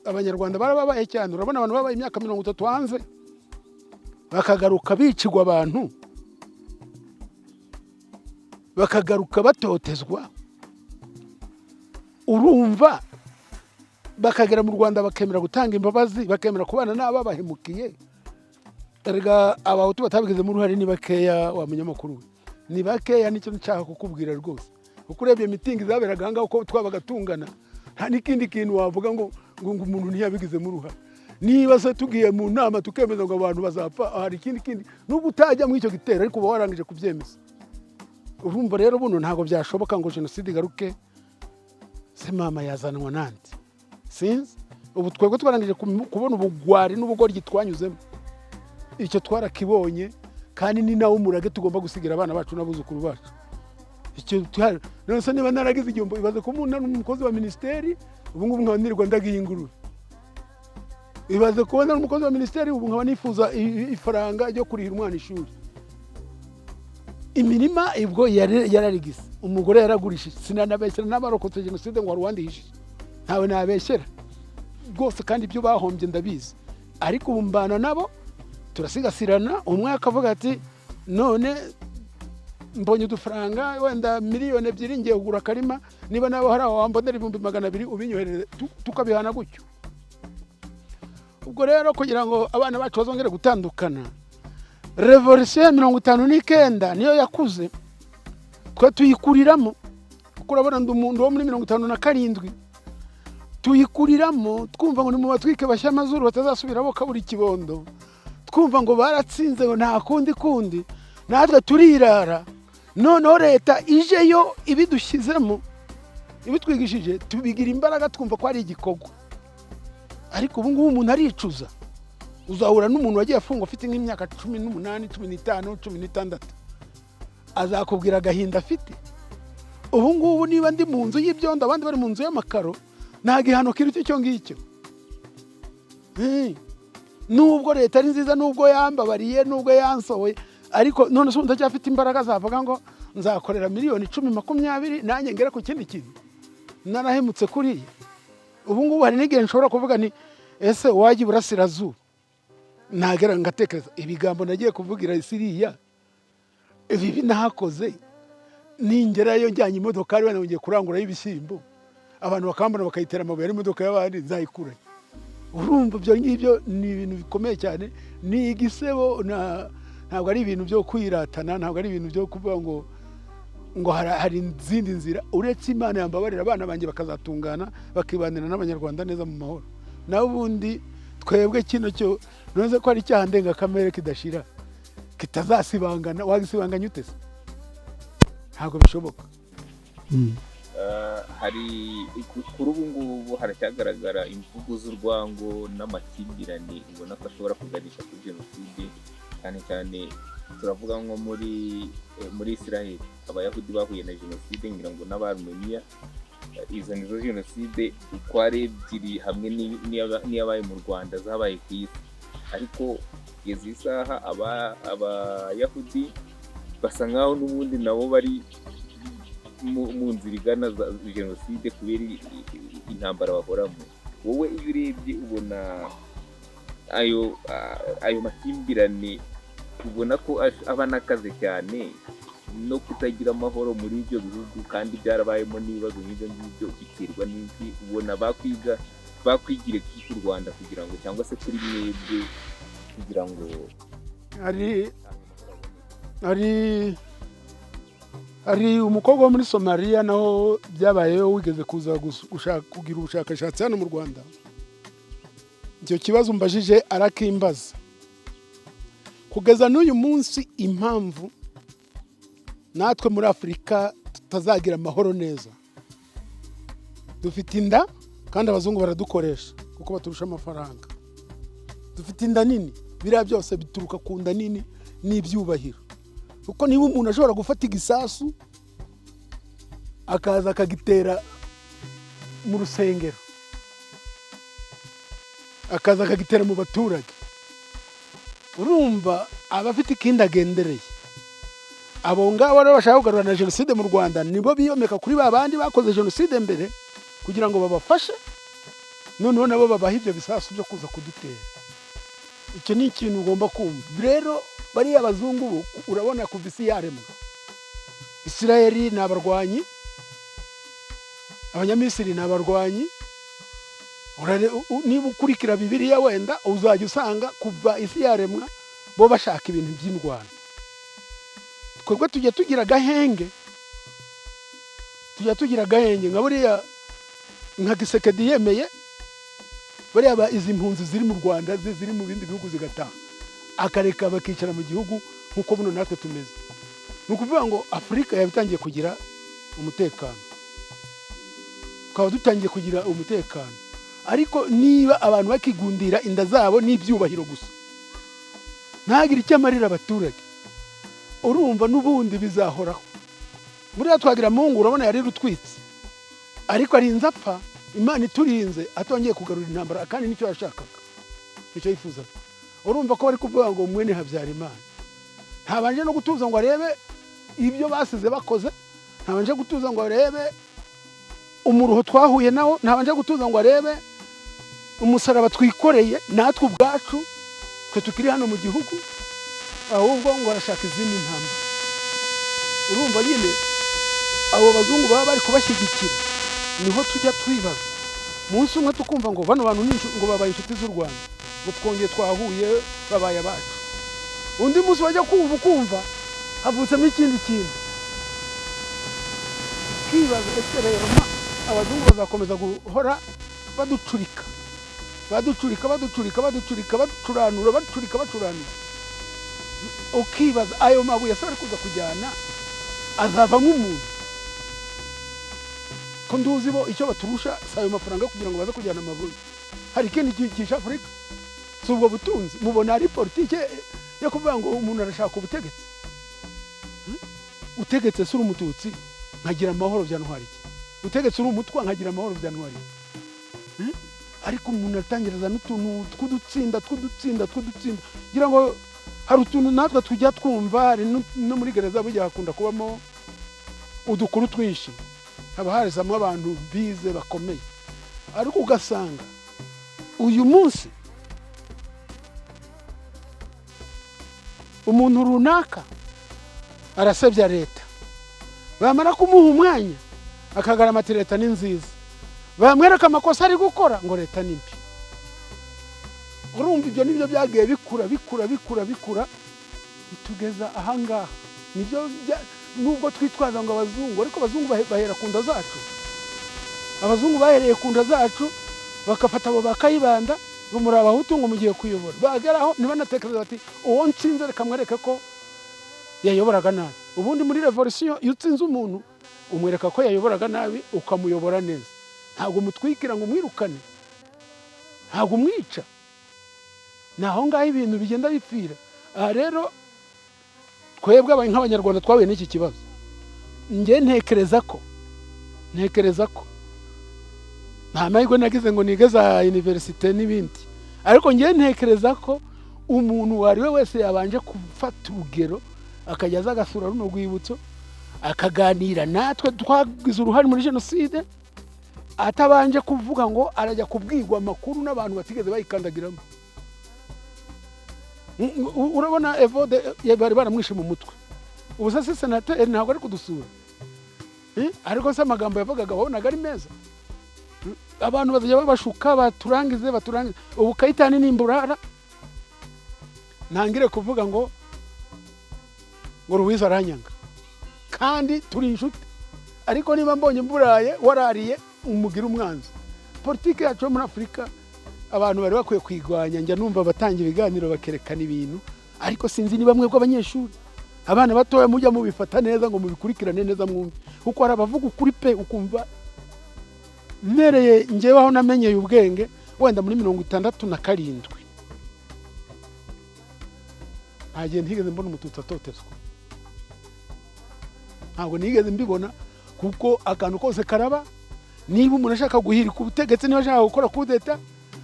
Abanyarwanda barababaye cyane, urabona abantu babaye imyaka 30 hanze, bakagaruka bicigwa abantu, bakagaruka batotezwa. Urumva bakagera mu Rwanda bakemera gutanga imbabazi, bakemera kubana n'ababahemukiye. Erega abahutu batabigeze mu ruhare ni bakeya wa munyamakuru. ni bakeya, nicyo nshaka kukubwira rwose. Kuko urebye mitingi zaberaga aha ngaha uko twabaga tungana, nta n'ikindi kintu wavuga ngo umuntu ntiyabigizemo uruhare. Niba se tugiye mu nama tukemeza ngo abantu bazapfa, hari ikindi nubwo utajya muri icyo gitero ariko uba warangije kubyemeza. Urumva rero buno ntabwo byashoboka ngo jenoside igaruke se mama yazanwa nande. Sinzi ubu twebwe twarangije kubona ubugwari n'ubugoryi twanyuzemo. Icyo twarakibonye kandi ni nawo umurage tugomba gusigira abana bacu n'abuzukuru bacu. Icyo none se niba naragize igihombo, ibaze ko umuntu n'umukozi wa ministeri ubu ngubu nkaba nirirwa ndagiye ingurube. Ibaze kubona n'umukozi wa ministeri ubu nkaba nifuza ifaranga ryo kurihira umwana ishuri. Imirima ibwo yararigise, umugore yaragurishije, sinanabeshyera n'abarokotse jenoside ngo warwandihishije, ntawe nabeshyera rwose, kandi ibyo bahombye ndabizi. Ariko ubu mbana nabo turasigasirana. Umwe akavuga ati none mbonye udufaranga wenda miliyoni 2 ngiye kugura akarima, niba nawe hari aho wambonera 200,000 ubinyohereze, tukabihana gutyo. Ubwo rero kugira ngo abana bacu bazongere gutandukana, revolution ya 59 niyo yakuze, twe tuyikuriramo. Kuko urabona umuntu wo muri 57 tuyikuriramo, twumva ngo ni mu batwike bashya amazuru batazasubira bo kaburi kibondo, twumva ngo baratsinze ngo nta kundi, natwe turirara. Noneho leta ijeyo ibidushyizemo, ibitwigishije, tubigira imbaraga, twumva ko ari igikogwa. Ariko ubu ngubu umuntu aricuza. Uzahura n'umuntu wagiye afungwa afite nk'imyaka 18, 15, 16, azakubwira agahinda afite. Ubu ngubu niba ndi mu nzu y'ibyondo abandi bari mu nzu y'amakaro, nta gihano kiruta icyo ngicyo. Nubwo leta ari nziza, nubwo yambabariye, nubwo yansohoye, ariko none se ndacyafite imbaraga zavuga ngo nzakorera miliyoni 10, 20 nanjye ngera ku kindi kintu. Narahemutse kuriya. Ubu ngubu hari n'igihe nshobora kuvuga ni ese waje Iburasirazuba, nagera ngatekereza ibigambo nagiye kuvugira Siriya, ibi nahakoze, ningerayo njyanye imodoka ari bana ngiye kurangura y'ibishyimbo, abantu bakambona bakayitera amabuye ari imodoka y'abandi nzayikura. Urumva ibyo ngibyo ni ibintu bikomeye cyane, ni igisebo. Ntabwo ari ibintu byo kwiratana, ntabwo ari ibintu byo kuvuga ngo hari izindi nzira uretse Imana yambabarira abana banjye bakazatungana bakibanira n'abanyarwanda neza mu mahoro. Naho ubundi twebwe kino cyo nonze ko ari cyaha ndengakamere kidashira, kitazasibangana. Wagisibanganya ute se? Ntabwo bishoboka. Hari kuri ubu ngubu haracyagaragara imvugo z'urwango n'amakimbirane ubona ko ashobora kuganisha kuri jenoside. Cyane cyane turavuga nko muri Israel, abayahudi bahuye na jenoside ngira ngo n'Abarmenia. Izo nizo jenoside uko ari ebyiri hamwe n'iyabaye mu Rwanda zabaye ku isi. Ariko izi saha abayahudi basa nkaho n'ubundi nabo bari mu nzira igana jenoside kubera intambara bahoramo. Wowe iyo urebye ubona ayo makimbirane, ubona ko aba nakaze cyane no kutagira amahoro muri ibyo bihugu, kandi byarabayemo n'ibibazo nk'ibyo ngibyo, biterwa n'iki? Ubona bakwigire ku Rwanda kugira ngo, cyangwa se kuri mwebwe kugira ngo hari umukobwa wo muri Somalia naho byabayeho wigeze kuza kugira ubushakashatsi hano mu Rwanda. Icyo kibazo mbajije arakimbaza. Kugeza n'uyu munsi impamvu natwe muri Afurika tutazagira amahoro neza, dufite inda kandi abazungu baradukoresha kuko baturusha amafaranga. Dufite inda nini, biriya byose bituruka ku nda nini n'ibyubahiro. Kuko niba umuntu ashobora gufata igisasu akaza akagitera mu rusengero, akaza akagitera mu baturage, urumva abafite ikindi agendereye. Abo ngabo rero bashaka kugarura na jenoside mu Rwanda nibo biyomeka kuri babandi bakoze jenoside mbere kugira ngo babafashe, noneho nabo babaha ibyo bisasu byo kuza kudutera. Icyo ni ikintu ugomba kumva. Rero bariya abazungu urabona kuva isi yaremwa, Isirayeli ni abarwanyi, Abanyamisiri ni abarwanyi. Niba ukurikira Bibiliya wenda uzajya usanga kuva isi yaremwa bo bashaka ibintu by'indwano. twebwe tujya tugira agahenge nka buriya nka Gisekedi yemeye buriya izi mpunzi ziri mu Rwanda ziri mu bindi bihugu zigataha akareka bakicara mu gihugu nk'uko buno natwe tumeze. Ni ukuvuga ngo Afurika yabitangiye kugira umutekano, twaba dutangiye kugira umutekano, ariko niba abantu bakigundira inda zabo n'ibyubahiro gusa ntagire icyo amarira abaturage, urumva n'ubundi bizahoraho. Buriya twagira Mungu urabona yari rutwitse, ariko arinze apfa, Imana iturinze atongeye kugarura intambara, kandi nicyo yashakaga, nicyo yifuzaga. Urumva ko bari kuvuga ngo mwene Habyarimana ntabanje no gutuza ngo arebe ibyo basize bakoze, ntabanje gutuza ngo arebe umuruho twahuye nawo, ntabanje gutuza ngo arebe umusaraba twikoreye natwe ubwacu twe tukiri hano mu gihugu, ahubwo ngo arashaka izindi ntambara. Urumva nyine abo bazungu baba bari kubashyigikira, niho tujya twibaza munsi umwe tukumva ngo bano bantu ngo babaye inshuti z'u Rwanda, ngo twongeye twahuye babaye abacu. Undi munsi bajya kumva havutsemo ikindi kintu, kibaza ese rero abazungu bazakomeza guhora baducuranura, ukibaza ayo mabuye ase bari kuza kujyana azavamo umuntu? Ko nduzi bo icyo baturusha si ayo mafaranga kugira ngo baze kujyana amabuye. Hari ikindi kisha Afurika, si ubwo butunzi. Mubona ari politike yo kuvuga ngo umuntu arashaka ubutegetsi. Utegetse suri umututsi nkagira amahoro bya ntwari iki, utegetse uri umutwa nkagira amahoro bya ntwari. Ariko umuntu atangiriza n'utuntu tw'udutsinda kugira ngo hari utuntu natwe tujya twumva. No muri gereza bujya hakunda kubamo udukuru twinshi, haba harizamo abantu bize bakomeye, ariko ugasanga uyu munsi umuntu runaka arasebya leta, bamara kumuha umwanya akagarama ati leta ni nziza, bamwereka amakosa ari gukora ngo leta ni mbi. Urumva ibyo nibyo byagiye bikura bitugeza ahangaha. Nibyo nubwo twitwaza ngo abazungu, ariko abazungu bahera ku nda zacu. Abazungu bahereye ku nda zacu bakafata abo bakayibanda ngo muri abahutu ngo mugiye kuyobora, bageraho ntibanatekereza bati uwo nsinze reka mwereke ko yayoboraga nabi. Ubundi muri revolution iyo utsinze umuntu umwereka ko yayoboraga nabi ukamuyobora neza, ntabwo mutwikira ngo mwirukane, ntabwo umwica. Naho ngaho ibintu bigenda bipfira. Aha rero twebwe nk'abanyarwanda twahuye n'iki kibazo. Nge ntekereza ko nta mahirwe nagize ngo nige za universite n'ibindi, ariko nge ntekereza ko umuntu wari we wese yabanje gufata urugero akajya aza agasura runo rwibutso akaganira natwe twagize uruhare muri jenoside, atabanje kuvuga ngo arajya kubwirwa amakuru n'abantu batigeze bayikandagiramo. Urabona Evode bari baramwishe mu mutwe, ubu se senateri ntabwo ari kudusura, ariko se amagambo yavugaga wabonaga ari meza. Abantu bazajya babashuka baturangize. Ubu Kayitani n'imburara ntangire kuvuga ngo Ruwiza aranyanga, kandi turi inshuti, ariko niba mbonye mburaye warariye umugira umwanzi. Politike yacu muri Afurika abantu bari bakwiye kwigwanya. Njya numva batanga ibiganiro bakerekana ibintu, ariko sinzi ni bamwe bw'abanyeshuri abana batoya mujya mubifata neza ngo mubikurikirane neza mwumve, kuko hari abavuga ukuri pe ukumva. Mpereye ngewe aho namenyeye ubwenge wenda muri 67 ntagiye ntigeze mbona umututsi atotezwa, ntabwo nigeze mbibona, kuko akantu kose karaba. Niba umuntu ashaka guhirika ubutegetsi, niba ashaka gukora kudeta,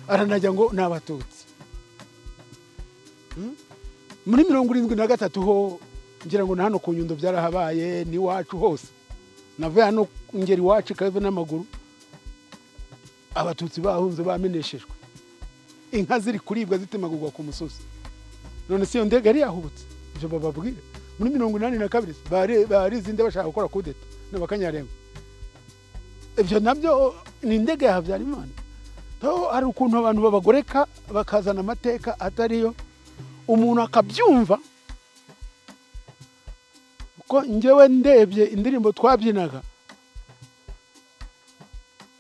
aranajya ngo n'abatutsi. Muri 73 ho ngira ngo na hano ku Nyundo byarahabaye, ni wacu hose. Navuye hano ngeri wacu kave n'amaguru, abatutsi bahunze bameneshejwe, inka ziri kuribwa zitemagurwa ku musozi. None se iyo ndege yari yahubutse, ibyo bababwira. Muri 82 bari zinde bashaka gukora kudeta n'abakanyarengo. Ibyo nabyo ni indege ya Habyarimana. Hari ukuntu abantu babagoreka bakazana amateka atariyo, umuntu akabyumva kuko njyewe ndebye indirimbo twabyinaga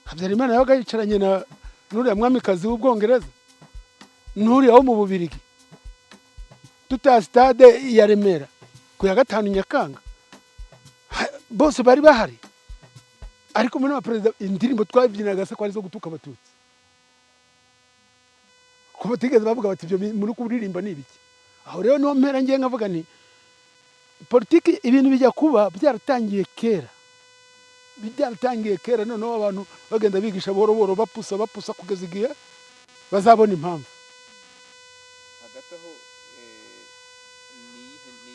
Habyarimana yabaga yicaranye na n'uriya mwamikazi w'Ubwongereza n'uriya wo mu Bubirigi tuta stade ya Remera ku ya 5 Nyakanga bose bari bahari ariko muri abaperezida indirimbo twabyinaga se ko ari zo gutuka abatutsi ko batigeze bavuga bati ibyo muri kuririmba ni ibiki. Aho rero niho mpera ngiye nkavuga ni politiki ibintu bijya kuba byaratangiye kera noneho abantu bagenda bigisha boro boro bapusa kugeza igihe bazabona impamvu. hagati aho ni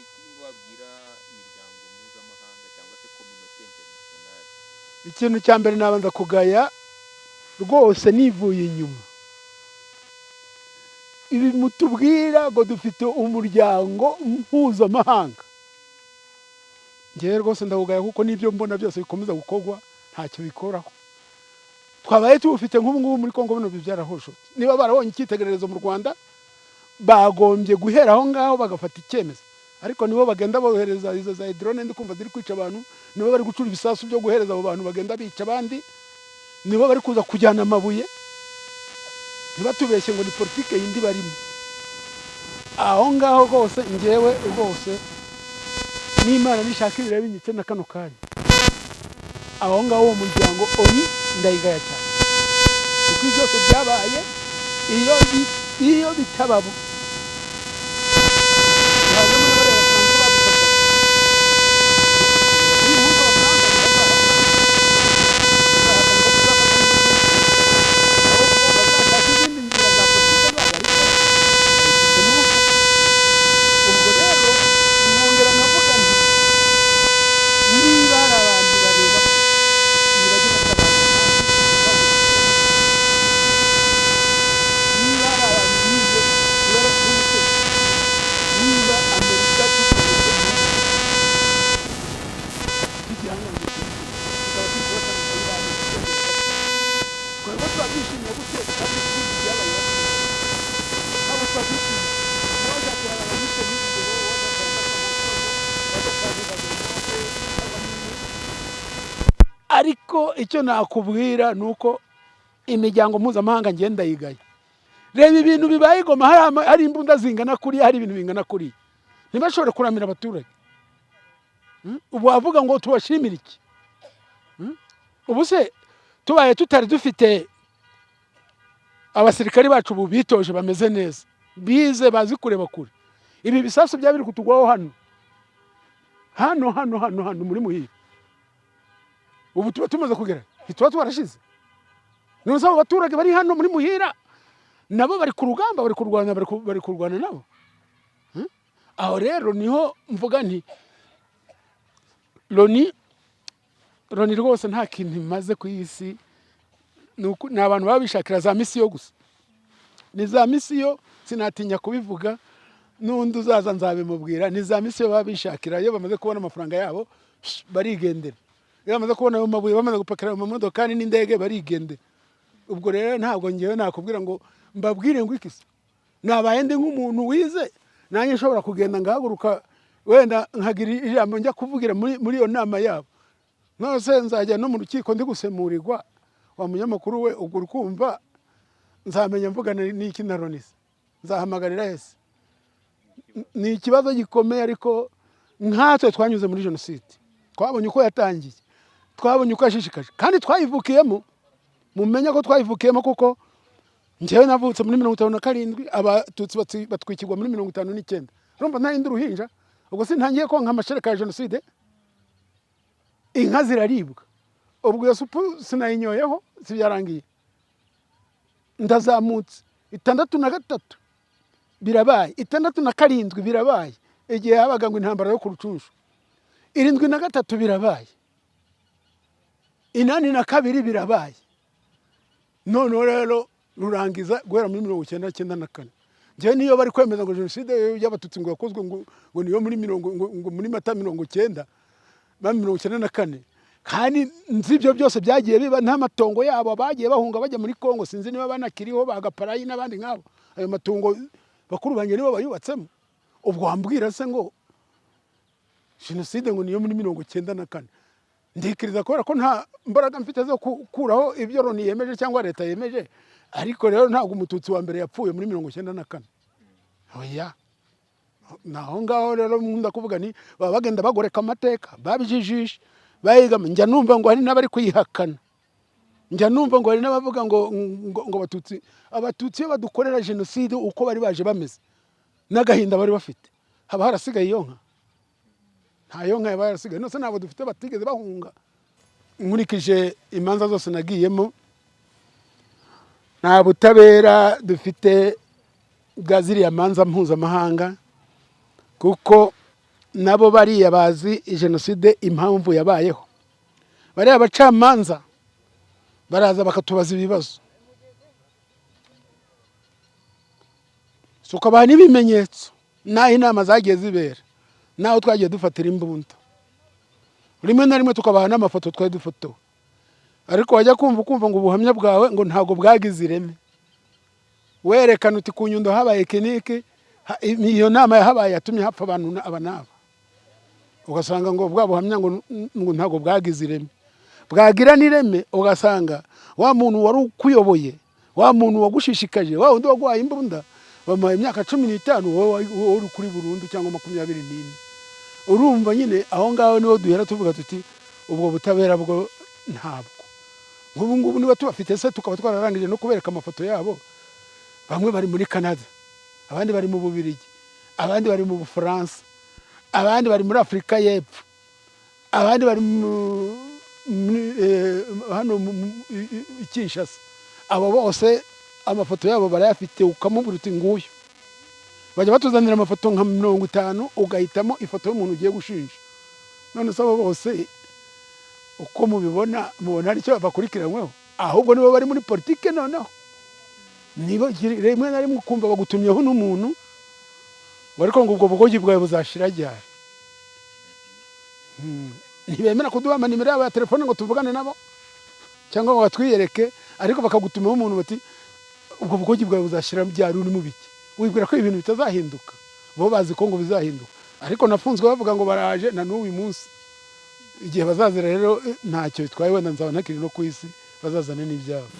iki wabwira imiryango mpuzamahanga cyangwa se communauté internationale? Ikintu cya mbere nabanza kugaya rwose nivuye inyuma ibi mutubwira ngo dufite umuryango mpuzamahanga, njyewe rwose ndawugaya kuko n'ibyo mbona byose bikomeza gukorwa ntacyo bikoraho. Twabaye tubufite nk'ubu ngubu muri Kongo bino byarahoshotse, niba barabonye icyitegererezo mu Rwanda bagombye guhera aho ngaho bagafata icyemezo, ariko nibo bagenda bohereza izo za drone ndi kumva ziri kwica abantu, nibo bari gucura ibisasu byo guhereza abo bantu bagenda bica abandi, nibo bari kuza kujyana amabuye, ntibatubeshye ngo ni politike yindi barimo. Aho ngaho rwose njyewe rwose n'Imana nishaka ibireba binyitse na kano kanya, aho ngaho uwo muryango oni ndayigaya cyane kuko ibyo byose byabaye iyo bitababo ariko icyo nakubwira nuko imiryango mpuzamahanga ngenda yigaye. Reba ibintu bibaye Goma hari imbunda zingana kuri, hari ibintu bingana kuri, ntibashobore kuramira abaturage. Ubu wavuga ngo tubashimira iki? Ubu se tubaye tutari dufite abasirikari bacu ubu bitoje bameze neza, bize bazi kureba kure, ibi bisasu byabiri kutugwaho hano muri Muhira ubu tuba tumaze kugera, ntituba twarashize. None abo baturage bari hano muri Muhira nabo bari ku rugamba, bari kurwana nabo. Aho rero niho mvuga nti Loni rwose nta kintu imaze ku isi, ni abantu babishakira za misiyo gusa, ni za misiyo sinatinya kubivuga, n'undi uzaza nzabimubwira, ni za misiyo babishakira. Iyo bamaze kubona amafaranga yabo barigendera, iyo bamaze kubona ayo mabuye bamaze gupakira mu modoka n'indege barigendera. Ubwo rero ntabwo ngewe nakubwira ngo mbabwire ngo ikisa, nabaye ndi nk'umuntu wize nanjye nshobora kugenda ngahaguruka wenda nkagira ijambo njya kuvugira muri iyo nama yabo, nose nzajya no mu rukiko ndi gusemurirwa, wa munyamakuru we ubwo ukumva nzamenya mvugana n'iki na Ronise, nzahamagarira hese. Ni ikibazo gikomeye, ariko nkatwe twanyuze muri jenoside twabonye uko yatangiye, twabonye uko yashishikaje, kandi twayivukiyemo. Mumenya ko twayivukiyemo kuko njyewe navutse muri 57, abatutsi batwikirwa muri 59. Urumva nta yindi ruhinja, ubwo sintangiye ko nk'amashereka ya jenoside, inka ziraribwa, ubwo iyo supu sinayinyoyeho sibyarangiye, ndazamutse 63 birabaye, 67 birabaye, igihe habaga ngo intambara yo ku Rucunshu, 73 birabaye, 82 birabaye, none rero rurangiza guhera muri 1994. Njye niyo bari kwemeza ngo jenoside y'abatutsi ngo yakozwe ngo niyo muri Mata 1994, kandi nzibyo byose byagiye biba, nta matongo yabo bagiye bahunga bajya muri Kongo, sinzi niba banakiriho bagaparayi n'abandi nkabo, ayo matongo bakuru banje nibo bayubatsemo. Ubwo wambwira se ngo jenoside ngo niyo muri 94 ndikiriza kubera ko nta mbaraga mfite zo kuraho ibyo Loni yemeje cyangwa leta yemeje, ariko rero ntabwo umututsi wa mbere yapfuye muri 94. Oya, naho ngaho rero nkunda kuvuga ni baba bagenda bagoreka amateka babijijisha bayigama. Njya numva ngo hari n'abari kuyihakana, njya numva ngo hari n'abavuga ngo abatutsi iyo badukorera jenoside uko bari baje bameze n'agahinda bari bafite, haba harasigaye iyo nka? Nta yo nka yaba yarasigaye. Nose ntabwo dufite batigeze bahunga. Nkurikije imanza zose nagiyemo, nta butabera dufite bwa ziriya manza mpuzamahanga, kuko nabo bariya bazi jenoside impamvu yabayeho. Bariya abacamanza baraza bakatubaza ibibazo, sukabaha n'ibimenyetso n'aho inama zagiye zibera, naho twagiye dufatira imbunda. Rimwe na rimwe tukabaha n'amafoto twari dufotowe, ariko wajya kumva ngo ubuhamya bwawe ngo ntabwo bwagize ireme. Werekana uti ku Nyundo habaye kiniki, iyo nama yahabaye yatumye hapfa abantu aba n'aba, ugasanga ngo bwa buhamya ngo ntabwo bwagize ireme. Bwagira n'ireme ugasanga wa muntu wari ukuyoboye, wa muntu wagushishikaje, wa undi waguhaye imbunda bamaye imyaka 15 wowe uri kuri burundu cyangwa 24. Urumva nyine aho ngaho niho duhera tuvuga tuti ubwo butabera bwo ntabwo. Nk'ubu ngubu niba tubafite se tukaba twararangije no kubereka amafoto yabo, bamwe bari muri Canada, abandi bari mu Bubiligi, abandi bari mu Bufaransa, abandi bari muri Afrika y'Epfo, abandi bari hano Kinshasa. Abo bose amafoto yabo barayafite, ukamubura uti nguyu. Bajya batuzanira amafoto nka 50 ugahitamo ifoto y'umuntu ugiye gushinja. None se abo bose uko mubibona mubona ari cyo bakurikiranyweho, ahubwo nibo bari muri politike noneho. Nibo rimwe na rimwe kumva bagutumyeho n'umuntu wariko ngo ubwo bugogi bwawe buzashira ryari. Ntibemera kuduha amanimero yabo ya telefone ngo tuvugane nabo cyangwa ngo batwiyereke, ariko bakagutumaho umuntu bati ubwo bugogi bwawe buzashira ryari, uri mu biki? Wibwira ko ibintu bitazahinduka? Bo bazi ko ngo bizahinduka, ariko nafunzwe bavuga ngo baraje na n'uyu munsi. Igihe bazazira rero ntacyo bitwaye, wenda nzabona kiri no ku isi bazazane n'ibyabo.